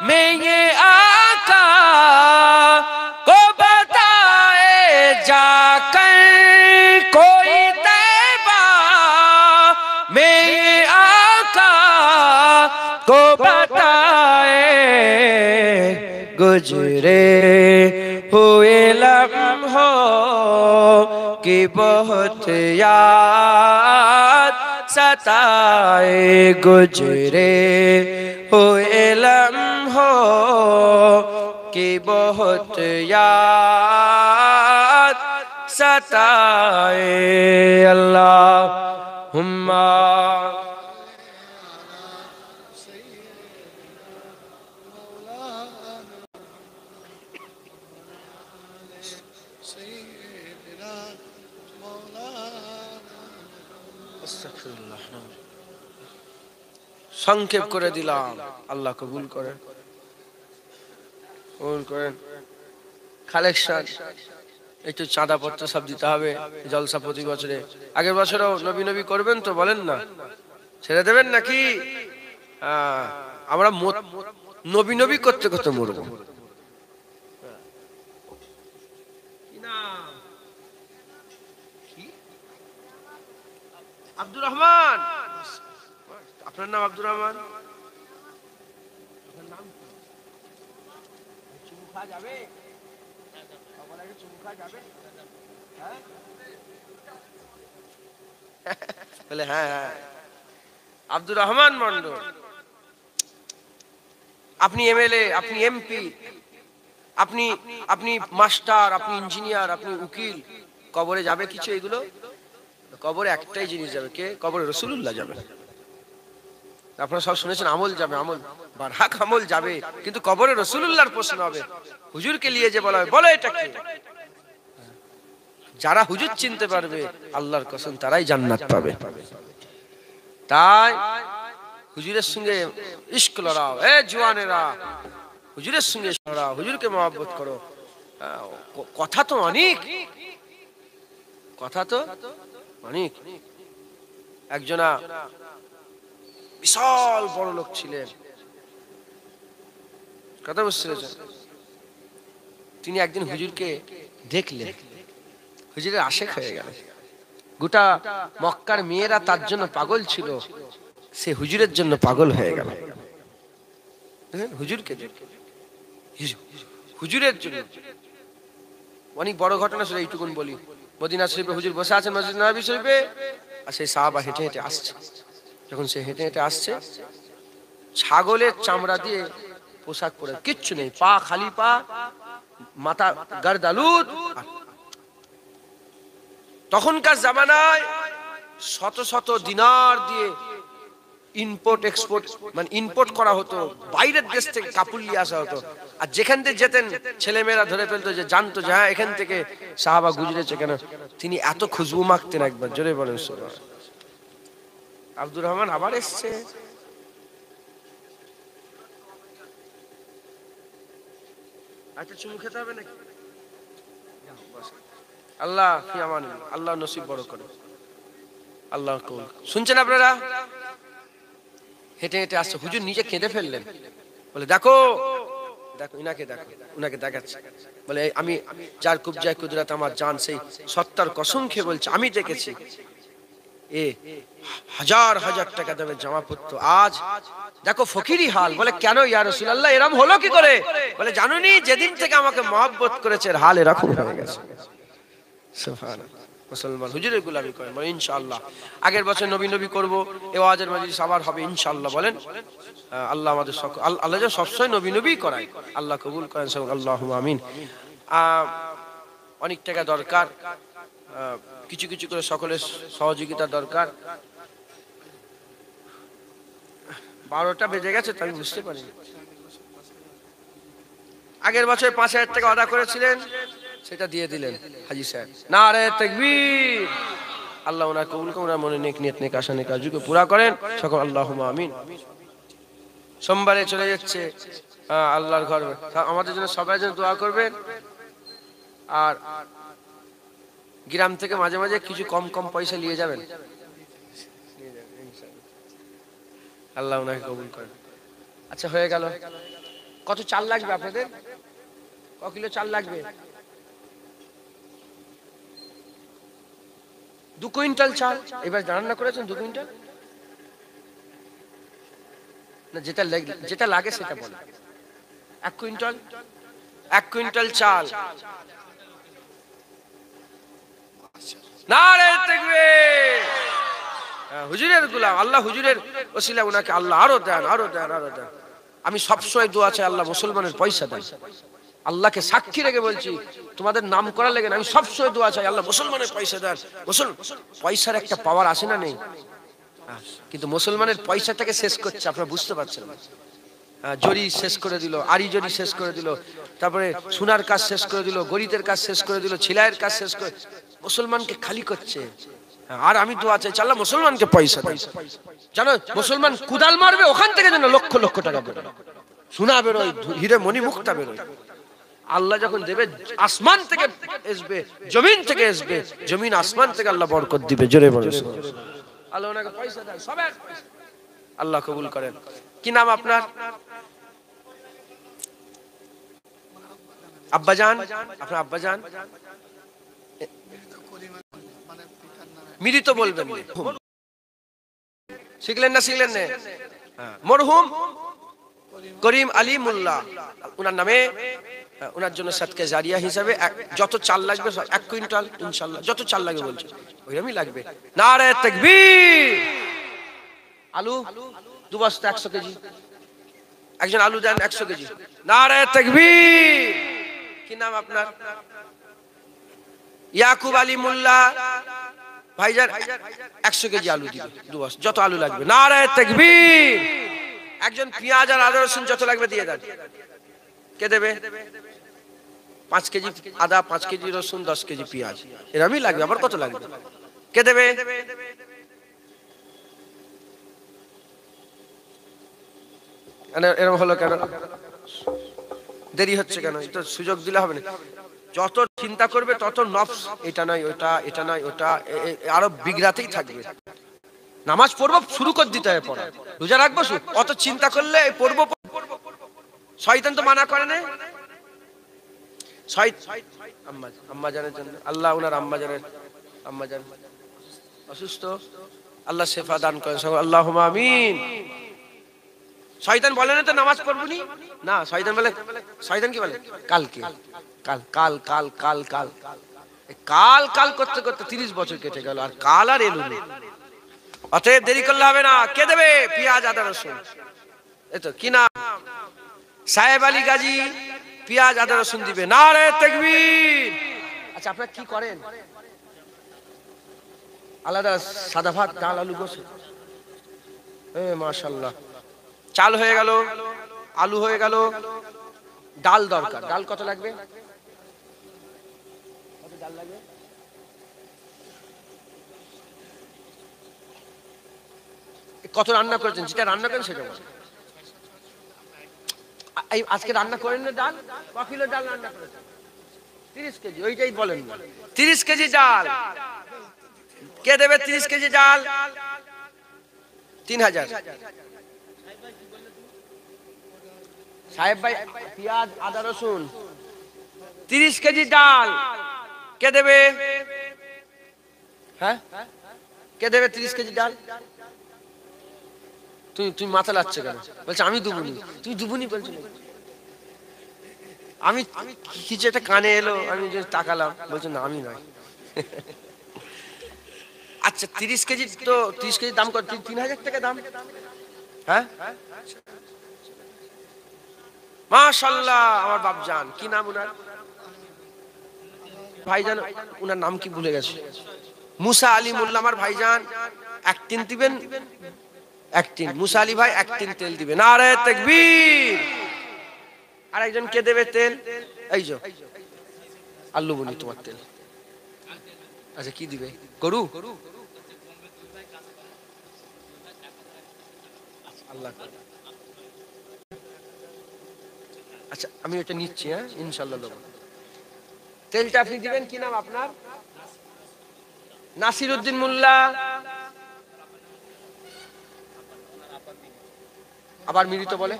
में ये आका को बताए, जाकर कोई तैबा में ये आका को बताए, गुजरे हुए लम्हों की बहुत याद सताए, गुजरे हुए लम्हों की बहुत याद सताए। अल्लाहुम्मा সংক্ষেপ করে দিলাম, আল্লাহ কবুল করেন, কবুল করেন। কালেকশন একটু চাঁদাপত্র সব দিতে হবে, জলসা প্রতি বছরে। আগের বছরও নবী নবী করবেন তো, বলেন না, ছেড়ে দেবেন নাকি? আমরা নবী নবী করতে করতে মরবো। আব্দুর রহমান, আপনার নাম আব্দুর রহমান? চুমু খাওয়া যাবে? চুমু খাওয়া যাবে? বলে হ্যাঁ হ্যাঁ। আব্দুর রহমান মন্ডল, আপনি এমএলএ, আপনি এমপি, আপনি আপনি মাস্টার, আপনি ইঞ্জিনিয়ার, আপনি উকিল, কবরে যাবে কিছু এগুলো? কবরে একটাই জিনিস যাবে, কে? কবরে রাসূলুল্লাহ যাবে। আপনারা সব শুনেছেন আমল যাবে, আমল বারহাক আমল যাবে, কিন্তু কবরে রাসূলুল্লাহর প্রশ্ন হবে। হুজুরকে নিয়ে যে বলা হবে, বলো এটা কি? যারা হুজুর চিনতে পারবে আল্লাহর কসম তারাই জান্নাত পাবে। তাই হুজুরের সঙ্গে ইশক লড়াও, এ জওয়ানেরা, হুজুরের সঙ্গে লড়াও, হুজুরকে মহব্বত করো। কথা তো অনেক, কথা তো অনেক। একজনা বিশাল বড় লোক ছিলেন, কথা বুঝতে পেরেছেন? তিনি একদিন হুজুরকে দেখলেন, হুজুরের আশেক হয়ে গেল। গোটা মক্কার মেয়েরা তার জন্য পাগল ছিল, সে হুজুরের জন্য পাগল হয়ে গেল। হুজুরকে হুজুরের জন্য অনেক বড় ঘটনা ছিল, এইটুকুন বলি। মদিনা শরীফে হুজুর বসে আছেন, মসজিদ নববী শরীফে, আর সেই সাহাবা হেঁটে হেঁটে আসছে। যখন সে হেঁটে হেঁটে আসছে, ছাগলের চামড়া দিয়ে পোশাক পরে, কিচ্ছু নেই, পা খালি পা, মাথা গার্দালুদ। তখনকার জামানায় শত শত দিনার দিয়ে ইম্পোর্ট এক্সপোর্ট, মানে ইম্পোর্ট করা হতো, বাইরের দেশ থেকে কাপড় নিয়ে আসা হতো। আর যেখান থেকে যেতেন ছেলেমেয়েরা ধরে ফেলতো, যে জানতো যে হ্যাঁ এখান থেকে সাহাবা গুজরেছে। কেন? তিনি এত খুশবু মাখতেন। একবার জোরে বলেন সুবহানাল্লাহ। আব্দুর রহমান আবার এসছে। আচ্ছা, চুমু খেতে হবে নাকি? আল্লাহ ফি আমানিল্লাহ, আল্লাহ নসিব বড় করে। আল্লাহ কবুল। শুনছেন আপনারা? হেঁটে হেঁটে আসছে, হুজুর নিজে কেঁদে ফেললেন। বলে দেখো দেখো, ইনাকে দেখো, উনাকে দেখাচ্ছে। বলে আমি যার কুবজায় কুদরত আমার জান, সেই সত্তার কসম খেয়ে বলছে, আমি দেখেছি এ হাজার হাজার টাকা দামে জামা পরতো, আজ দেখো ফকিরি হাল। বলে কেন ইয়া রাসূলুল্লাহ, এরকম হলো কি করে? বলে জানুনি, যেদিন থেকে আমাকে মহব্বত করেছে এর হাল এরকম হয়ে গেছে। সুবহানাল্লাহ। মুসলমান হুজুরের গোলামি করেন, বলে ইনশাআল্লাহ আগের বছর নবী নবী করব, এই ওয়াজের মজলিস আবার হবে ইনশাআল্লাহ। বলেন আল্লাহ আমাদের আল্লাহ যেন সবসময় নবী নবী করায়, আল্লাহ কবুল করেন সব, আল্লাহুম্মা আমিন। অনেক টাকা দরকার, কিছু কিছু করে সকলের সহযোগিতা দরকার। 12টা বেজে গেছে তো আমি বুঝতে পারিনি। আগের বছর 5,000 টাকা অর্ডার করেছিলেন, সেটা দিয়ে দিলেন হাজী সাহেব। নারে তাকবীর। আল্লাহ ওনার কবুল করুন, ওনার মনে নেক নিয়ত নেক আশা নেক আরজুকে পুরা করেন সকল, আল্লাহুম্মা আমিন। সোমবারে চলে যাচ্ছে আল্লাহর ঘর, আমাদের জন্য সবাই যেন দোয়া করবেন। আর গ্রাম থেকে মাঝে মাঝে কিছু কম কম পয়সা নিয়ে যাবেন, আল্লাহ ওনাকে কবুল করেন। আচ্ছা হয়ে গেল। কত চাল লাগবে আপনাদের? ক কিলো চাল লাগবে? 2 কুইন্টাল চাল। এবার রান্না করেছেন 2 কুইন্টাল না? যেটা লাগে সেটা বলেন। 1 কুইন্টাল, 1 কুইন্টাল চাল। নারে তাকবীর। হুজুরের গোলাম, আল্লাহ হুজুরের ওসিলা ওনাকে আল্লাহ আরো দেন, আরো দেন, আরো দেন। আমি সবসময় দোয়া চাই আল্লাহ মুসলমানের পয়সা দেন। আল্লাহকে সাক্ষী রেখে বলছি, তোমাদের নাম করা লেগে আমি সবসময় দোয়া চাই আল্লাহ মুসলমানের পয়সা দেন। পয়সার একটা পাওয়ার আসে না নেই? কিন্তু মুসলমানের পয়সাটাকে শেষ করছে, আপনারা বুঝতে পারছেন। জরি শেষ করে দিল, আরি জরি শেষ করে দিল, তারপরে সোনার কাজ শেষ করে দিল, গরিতের কাজ শেষ করে দিল, ছিলাইয়ের কাজ শেষ করে মুসলমানকে খালি করছে। আর আমি দোয়া চাই আল্লাহ মুসলমানকে পয়সা দেন। জানো মুসলমান কুদাল মারবে, ওখান থেকে যেন লক্ষ লক্ষ টাকা বেরোয়, সোনা বেরোয়, হিরে মণি মুক্তা বেরোয়। আল্লাহ যখন দেবে আসমান থেকে আসবে, জমিন থেকে আসবে, জমিন আসমান থেকে আল্লাহ বরকত দিবে। জোরে বলে আল্লাহ ওনাকে পয়সা দেন, সবার আল্লাহ কবুল করেন। কি নাম আপনার? আব্বাজান? আপনার আব্বাজান মিরিত বলবেন, শিখলেন না? শিখলেন না? মরহুম করিম আলী মোল্লা, ওনার নামে ওনার জন্য সাদকা জারিয়া হিসাবে যত চাল লাগবে 1 কুইন্টাল ইনশাআল্লাহ, যত চাল লাগবে বলছে ওইরকমই লাগবে। নারে তাকবীর। আলু 2 বস্তা 100 কেজি, একজন আলু দেন 100 কেজি। নারে তাকবীর। কি নাম আপনার? ইয়াকুব আলী মোল্লা ভাইজান 100 কেজি আলু দিবে, 2 বস্তা, যত আলু লাগবে। নারে তাকবীর। একজন পেঁয়াজ আর আদা রসুন যত লাগবে দিয়ে দেন। কে দেবে? 5 কেজি আদা, 5 কেজি রসুন, 10 কেজি পেঁয়াজ, এরকমই লাগবে। আবার কত লাগবে? কে দেবে? এরকম হলো কেন? দেরি হচ্ছে কেন? এটা সুযোগ দিলে হবে না। যত চিন্তা করবে তত নফস, এটা নয় ওটা, এটা নয় ওটা, আরো বিগড়াতেই থাকবে। নামাজ পড়বো শুরু করে দিতে হবে, পড়া রোজা রাখবো, অত চিন্তা করলে পড়বো। শয়তান তো মানা করে না। আম্মা জানের জন্য আল্লাহ ওনার আম্মা জান অসুস্থ, আল্লাহ শেফা দান করেন সকল, আল্লাহুম্মা আমিন। শয়তান বলে না তো নামাজ পড়বনি না, শয়তান বলে, শয়তান কি বলে? কালকে, কাল কাল কাল কাল কাল কাল কাল করতে করতে 30 বছর কেটে গেল, আর কাল আর এলো না। অতএব দেরি করলে হবে না। কে দেবে? পেঁয়াজ আদা রসুন। এতো কি নাম? সাহেব আলী গাজী পেঁয়াজ আদা রসুন দিবে। নারে তাকবীর। আচ্ছা আপনারা কি করেন? আলাদা সাদা ভাত, ডাল, আলু, গোশ। মাশাআল্লাহ। চাল হয়ে গেল, আলু হয়ে গেল, ডাল দরকার। ডাল কত লাগবে? কত ডাল লাগবে? কত রান্না করেছেন? যেটা রান্না করেন সেটা বলেন। আজকে রান্না করেন না ডাল? ক কিলো ডাল রান্না করেছেন? 30 কেজি, ওইটাই বলেন। 30 কেজি ডাল। কে দেবে 30 কেজি ডাল? 3000। সাহেব ভাই পেঁয়াজ আদা রসুন 30 কেজি ডাল কে দেবে? হ্যাঁ কে দেবে 30 কেজি ডাল? তুই মাথা লাচ্ছে কেন? বলছে আমি দুবুনি। তুই দুবুনি বলছো? আমি কিছু একটা কানে এলো, আমি যে তাকালাম, বলছে না আমি নয়। আচ্ছা 30 কেজি তো 30 কেজি দাম কত? 3000 টাকা দাম। হ্যাঁ মাশাআল্লাহ। আমার বাপজান কি নাম ওনার? ভাইজান উনার নাম কি ভুলে গেছে, মুসা আলী মোল্লা আমার ভাইজান, এক টিন দিবেন, এক টিন মুসা আলী ভাই এক টিন তেল দিবেন। নারে তাকবীর। আর একজন কে দেবে তেল? এই যে আল্লু বলি তোমার তেল। আচ্ছা কি দিবে? গরু? আল্লাহ। আচ্ছা আমি ওটা নিচ্ছি, হ্যাঁ ইনশাল্লাহ দেবো। তেলটা আপনি দিবেন, কি নাম আপনার? নাসির উদ্দিন মোল্লা। আবার মৃত বলে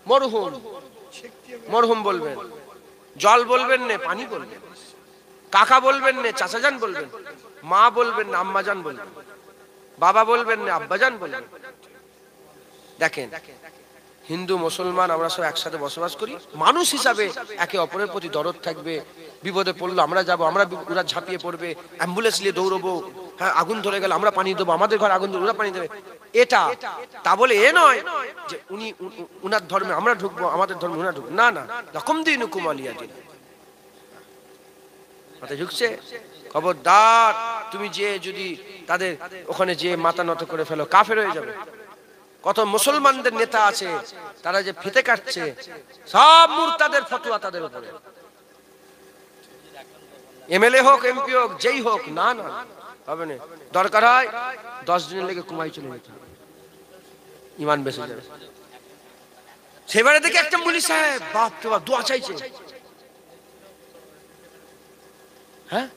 মরহুম, মরহুম বলবেন। জল বলবেন না, পানি বলবেন। কাকা বলবেন না, চাচাজান বলবেন। মা বলবেন না, আম্মাজান বলবেন। বাবা বলবেন না, আব্বাজান বলবেন। দেখেন হিন্দু মুসলমান আমরা সব একসাথে বসবাস করি, মানুষ হিসাবে একে অপরের প্রতি দরদ থাকবে। বিপদে পড়লো আমরা যাব, আমরা ওরা ঝাঁপিয়ে পড়বে, অ্যাম্বুলেন্স নিয়ে দৌড়বো। হ্যাঁ আগুন ধরে গেল আমরা পানি দেবো, আমাদের ঘর আগুন ধরে ওরা পানি দেবে। এটা তা বলে এ নয় যে উনি উনার ধর্মে আমরা ঢুকবো, আমাদের ধর্মে উনার ঢুকবো, না না। রকম দিন হুকুম আলিয়া দিন মাথায় ঢুকছে। খবরদার তুমি যে যদি তাদের ওখানে যে মাথা নত করে ফেলো, কাফের হয়ে যাবে। কত মুসলমানদের নেতা আছে তারা যে ফিতে কাটছে, সব মুরতাদের ফতোয়া তাদের উপরে। এমএলএ হোক, এমপি হোক, যেই হোক, না না হবে না। দরকার হয় 10 দিনের লেগে কুমাই চলে যেতে হবে, ইমান বেঁচে যাবে। সেবারে দেখে একটা মুলি সাহেব বাপ রে বাপ দোয়া চাইছে। হ্যাঁ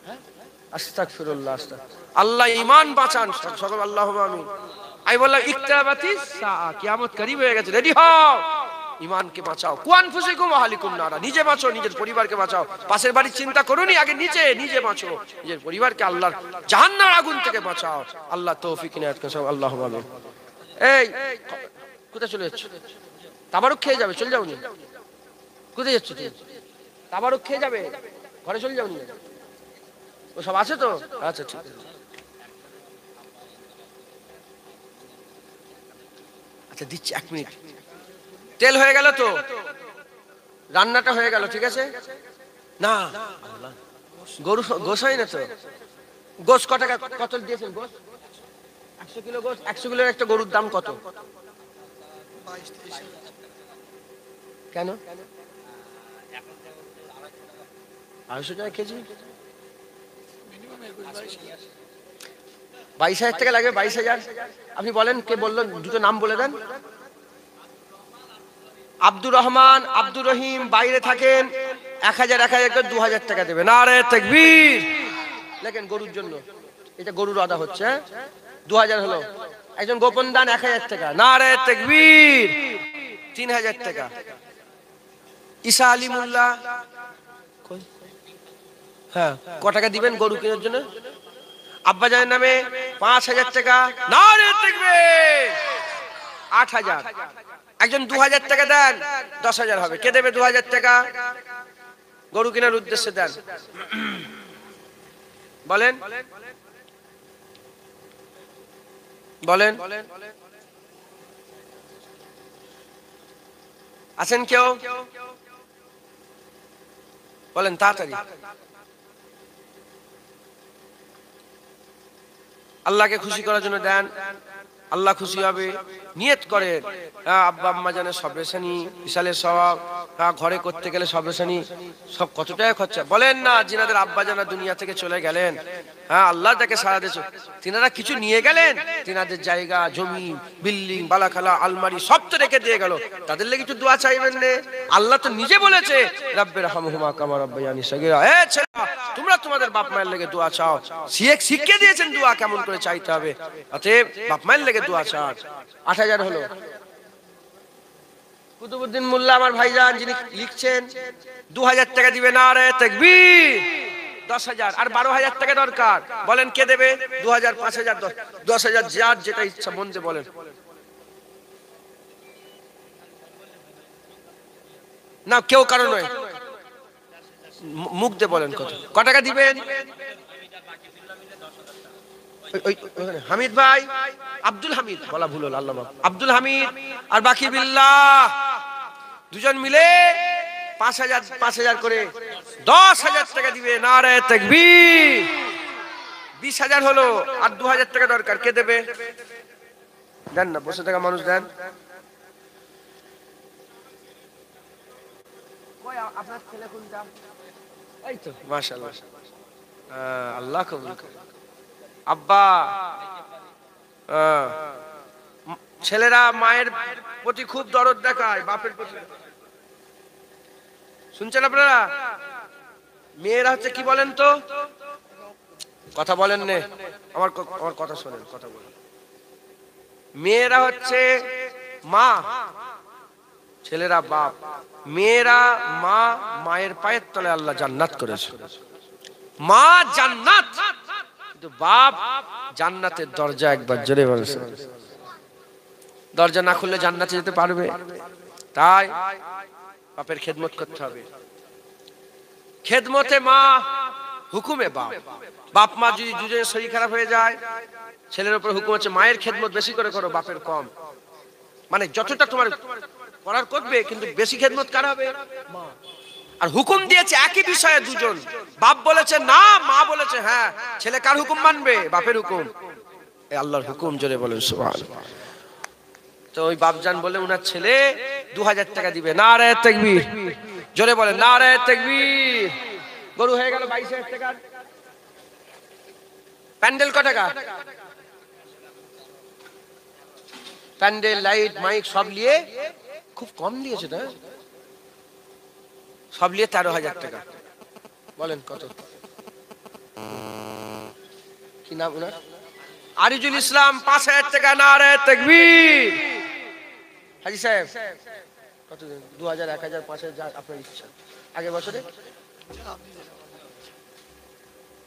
আস্তাগফিরুল্লাহ, আল্লাহ ইমান বাঁচান সকল, আল্লাহুম্মা আমিন। আমি বললাম ইকতারাবাতিস সাআ, কিয়ামত করিব হয়ে গেছে, রেডি হও, ইমানকে বাঁচাও। কুআনফুসিকুম ওয়া আহলিকুম নারা, নিজে বাঁচো, নিজের পরিবারকে বাঁচাও। পাশের বাড়ির চিন্তা করুনি, আগে নিজে বাঁচো, নিজের পরিবারকে আল্লাহর জাহান্নামের আগুন থেকে বাঁচাও। আল্লাহ তৌফিক ইনায়াত করেন, আল্লাহুম্মা আমিন। এই কোথায় চলে যাচ্ছ? তাবারুক খেয়ে যাবে, চলে যাওনি? কোথায় যাচ্ছ তুমি? তাবারুক খেয়ে যাবে, ঘরে চলে যাওনি? ও সব আছে তো? আচ্ছা ঠিক আছে। আচ্ছা দিচ্ছি, 1 মিনিট। তেল হয়ে গেল তো, রান্নাটা হয়ে গেল, ঠিক আছে না? গরু গোশ হয় না তো? গোশ ক টাকা, কত দিয়েছেন গোশ? 100 কিলো গোশ, 100 কিলোর একটা গরুর দাম কত? 22-23 কেন? 250 টাকা কেজি? 22,000 টাকা লাগবে। 22,000 আপনি বলেন, কে বললেন? দুটো নাম বলে দেন। আব্দুর রহমান, আব্দুর রহিম বাইরে থাকেন, 1000 করে 2000 টাকা দেবে। নারে তাকবীর। লেখেন গরুর জন্য, এটা গরুর আদা হচ্ছে, 2000 হলো। একজন গোপন দান 1000 টাকা। নারে তাকবীর। 3000 টাকা। ঈসা আলী মোল্লা হ্যাঁ ক টাকা দিবেন গরু কেনার জন্য? আব্বাজানের নামে 5000 টাকা। নারে তাকবীর। 8000। একজন 2000 টাকা দেন, 10,000 হবে। কে দেবে 2000 টাকা? গরু কেনার উদ্দেশ্যে দেন, বলেন বলেন। আছেন কেউ? বলেন তাড়াতাড়ি। আল্লাহকে খুশি করার জন্য দেন, আল্লাহ খুশি হবে। নিয়ত করেন আব্বা আম্মা জানের সবরেশানি, বিশালের সওয়াব, ঘরে করতে গেলে সবরেশানি, সব কত টাকা খরচা। বলেন না যিনাদের আব্বা জানা দুনিয়া থেকে চলে গেলেন, হ্যাঁ আল্লাহ তাকে সারা দিয়েছে, তিনারা কিছু নিয়ে গেলেন, তিনাদের জায়গা জমি বিল্ডিং বালাখালা আলমারি সব তো রেখে দিয়ে গেল, তাদের লেগে একটু দোয়া চাইবেন না? আল্লাহ তো নিজে বলেছে রাব্বির হামহুমা কামা রাব্বায়ানি সগীরা। এ ছেলেরা তোমরা তোমাদের বাপ মায়ের লেগে দোয়া চাও, শিখিয়ে দিয়েছেন দোয়া কেমন করে চাইতে হবে। অতএব বাপ মায়ের লেগে দোয়া চাও। 8000 হলো। কুতুবউদ্দিন মোল্লা আমার ভাইজান যিনি লিখছেন 2000 টাকা দিবে। নারে তাকবীর। 10,000 আর 12,000 টাকা দরকার। বলেন কে দেবে? 2000, 5000, 10,000 যার যেটা ইচ্ছা মন দিয়ে বলেন। না কেউ কারো নয়, মুখ দিয়ে বলেন কত টাকা দিবেন। হামিদ ভাই, আব্দুল হামিদ বলা ভুল হল, আল্লাহ আব্দুল হামিদ আর বাকি বিল্লাহ দুজন মিলে 5,000 করে 10,000 টাকা দিবে। নারে তাকবীর। 20,000 হলো, আর 2,000 টাকা দরকার, কে দেবে? দেন না, বসে থাকা মানুষ দেন। আপনার ছেলে কোনটা? এই তো, মাশাআল্লাহ, আল্লাহ কবুল করে। আব্বা, ছেলেরা মায়ের প্রতি খুব দরদ দেখায়, বাপের প্রতি। শুনছেন আপনারা? মেয়েরা হচ্ছে কি বলেন তো, কথা বলেন নে, আমার কথা শোনেন, কথা বলেন। মেয়েরা হচ্ছে মা, ছেলেরা বাপ। মেয়েরা মা, মায়ের পায়ের তলে আল্লাহ জান্নাত করেছে। মা জান্নাত, কিন্তু বাপ জান্নাতের দরজা। একবার জোরে বলছে, দরজা না খুললে জান্নাতে যেতে পারবে? তাই বাপের খেদমত করতে হবে। খেদমতে মা, হুকুমে বাপ। বাপ মা যদি দুজনের শরীর খারাপ হয়ে যায়, ছেলের উপর হুকুম হচ্ছে মায়ের খেদমত বেশি করে করো, বাপের কম। মানে যতটা তোমার করার করবে, কিন্তু বেশি খেদমত কার হবে? মা। আর হুকুম দিয়েছে একই বিষয়ে দুজন, বাপ বলেছে না, মা বলেছে হ্যাঁ, ছেলে কার হুকুম মানবে? বাপের হুকুম। এই আল্লাহর হুকুম, জোরে বলেন সুবহানাল্লাহ। তো ওই বাপজান বলে উনার ছেলে 2,000 টাকা দিবে। নারে তাকবীর, জোরে বলেন নারে তাকবীর। গরু হয়ে গেল 22,000 টাকা। প্যান্ডেল কত টাকা? প্যান্ডেল, লাইট, মাইক সব নিয়ে খুব কম দিয়েছে না, সব নিয়ে 13,000 টাকা। বলেন কত? কি নাম উনার? আরিজুল ইসলাম, 5,000 টাকা। নারে তাকবীর। হাজী সাহেব কত? 2,000, 1,000, 5,000, আপনার ইচ্ছা। আগের বছরে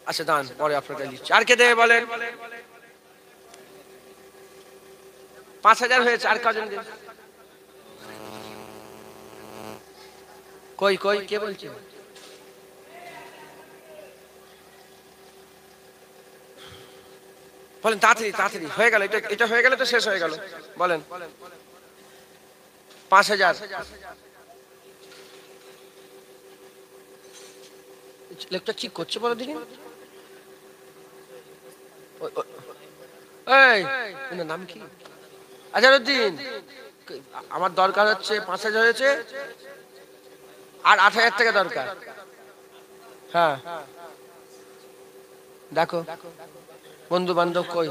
আচ্ছা দান, পরে আপনাকে দিচ্ছি। আর কে দেবে বলেন? 5,000 হয়েছে, আর কজন দেবে? কই কই, কে বলছে? বলেন তাড়াতাড়ি, তাড়াতাড়ি হয়ে গেল, এটা হয়ে গেল তো শেষ হয়ে গেল। বলেন 5,000। লেখটা ঠিক করছে বলো দেখি। এই এর নাম কি? আজহারউদ্দিন। আমার দরকার হচ্ছে 5,000 হয়েছে, আর 8,000 টাকা দরকার। হ্যাঁ দেখো বন্ধু বান্ধব কই?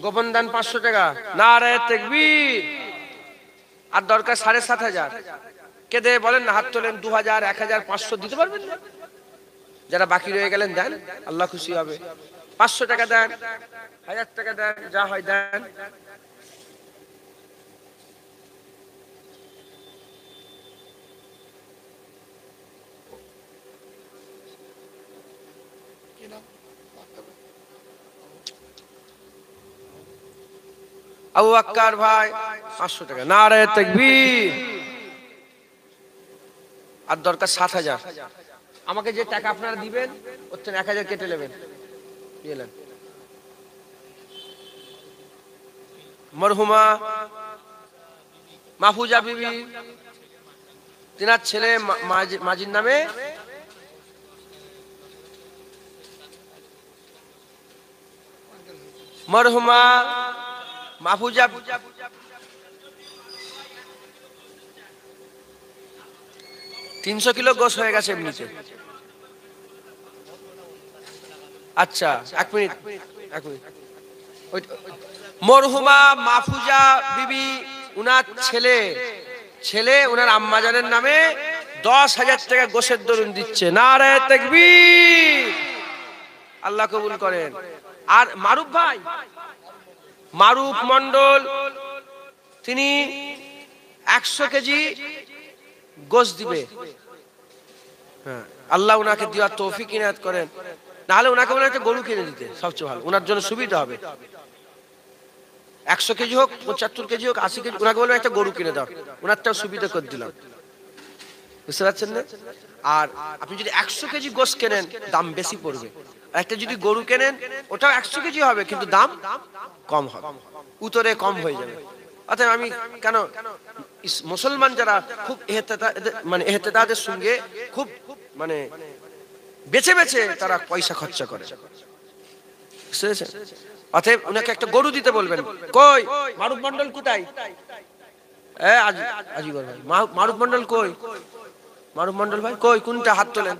গোপন দান 500 টাকা। নারে তাকবীর। আর দরকার 7,500। কে দেবে বলেন না, হাত তোলেন। 2,000, 1,000, 500 দিতে পারবেন? যারা বাকি রয়ে গেলেন দেন, আল্লাহ খুশি হবে। 500 টাকা দেন, 1,000 টাকা দেন, যা হয় দেন। আবু বকর ভাই 500 টাকা। নারে তাকবীর। আর দরকার 7,000। আমাকে যে টাকা আপনারা দিবেন ওর থেকে 1,000 কেটে নেবেন। দিলেন। মরহুমা মাহফুজা বিবি, তিনার ছেলে মাজির নামে মরহুমা মাহফুজা 300 কিলো গোশ হয়ে গেছে এমনিতে। আচ্ছা 1 মিনিট। মরহুমা মাহফুজা বিবি, উনার ছেলে উনার আম্মাজানের নামে 10,000 টাকা গোশের দরুন দিচ্ছে। নারে তাকবীর। আল্লাহ কবুল করেন। আর মারুফ ভাই, মারুফ মন্ডল, তিনি 100 কেজি গোশ দিবে। হ্যাঁ, আল্লাহ উনাকে দেওয়ার তৌফিক ইনায়াত করেন। নাহলে উনাকে বলে একটা গরু কিনে দিতে, সবচেয়ে ভালো, উনার জন্য সুবিধা হবে। 100 কেজি হোক, 75 কেজি হোক, 80 কেজি, উনাকে বলবেন একটা গরু কিনে দাও, উনারটাও সুবিধা করে দিলাম। বুঝতে পারছেন না? আর আপনি যদি 100 কেজি গোশ কেনেন দাম বেশি পড়বে, আর একটা যদি গরু কেনেন ওটাও 100 কেজি হবে কিন্তু দাম কম হবে, উতরে কম হয়ে যাবে। অতএব আমি কেন মুসলমান যারা খুব মানে এহতেদাদের সঙ্গে খুব মানে বেছে বেছে তারা পয়সা খরচা করে, বুঝতে পেরেছেন? অতএব উনাকে একটা গরু দিতে বলবেন। কই মারুফ মন্ডল কোথায়? আজিবর ভাই, মারুফ মন্ডল কই? মারুফ মন্ডল ভাই কই? কোনটা? হাত তোলেন।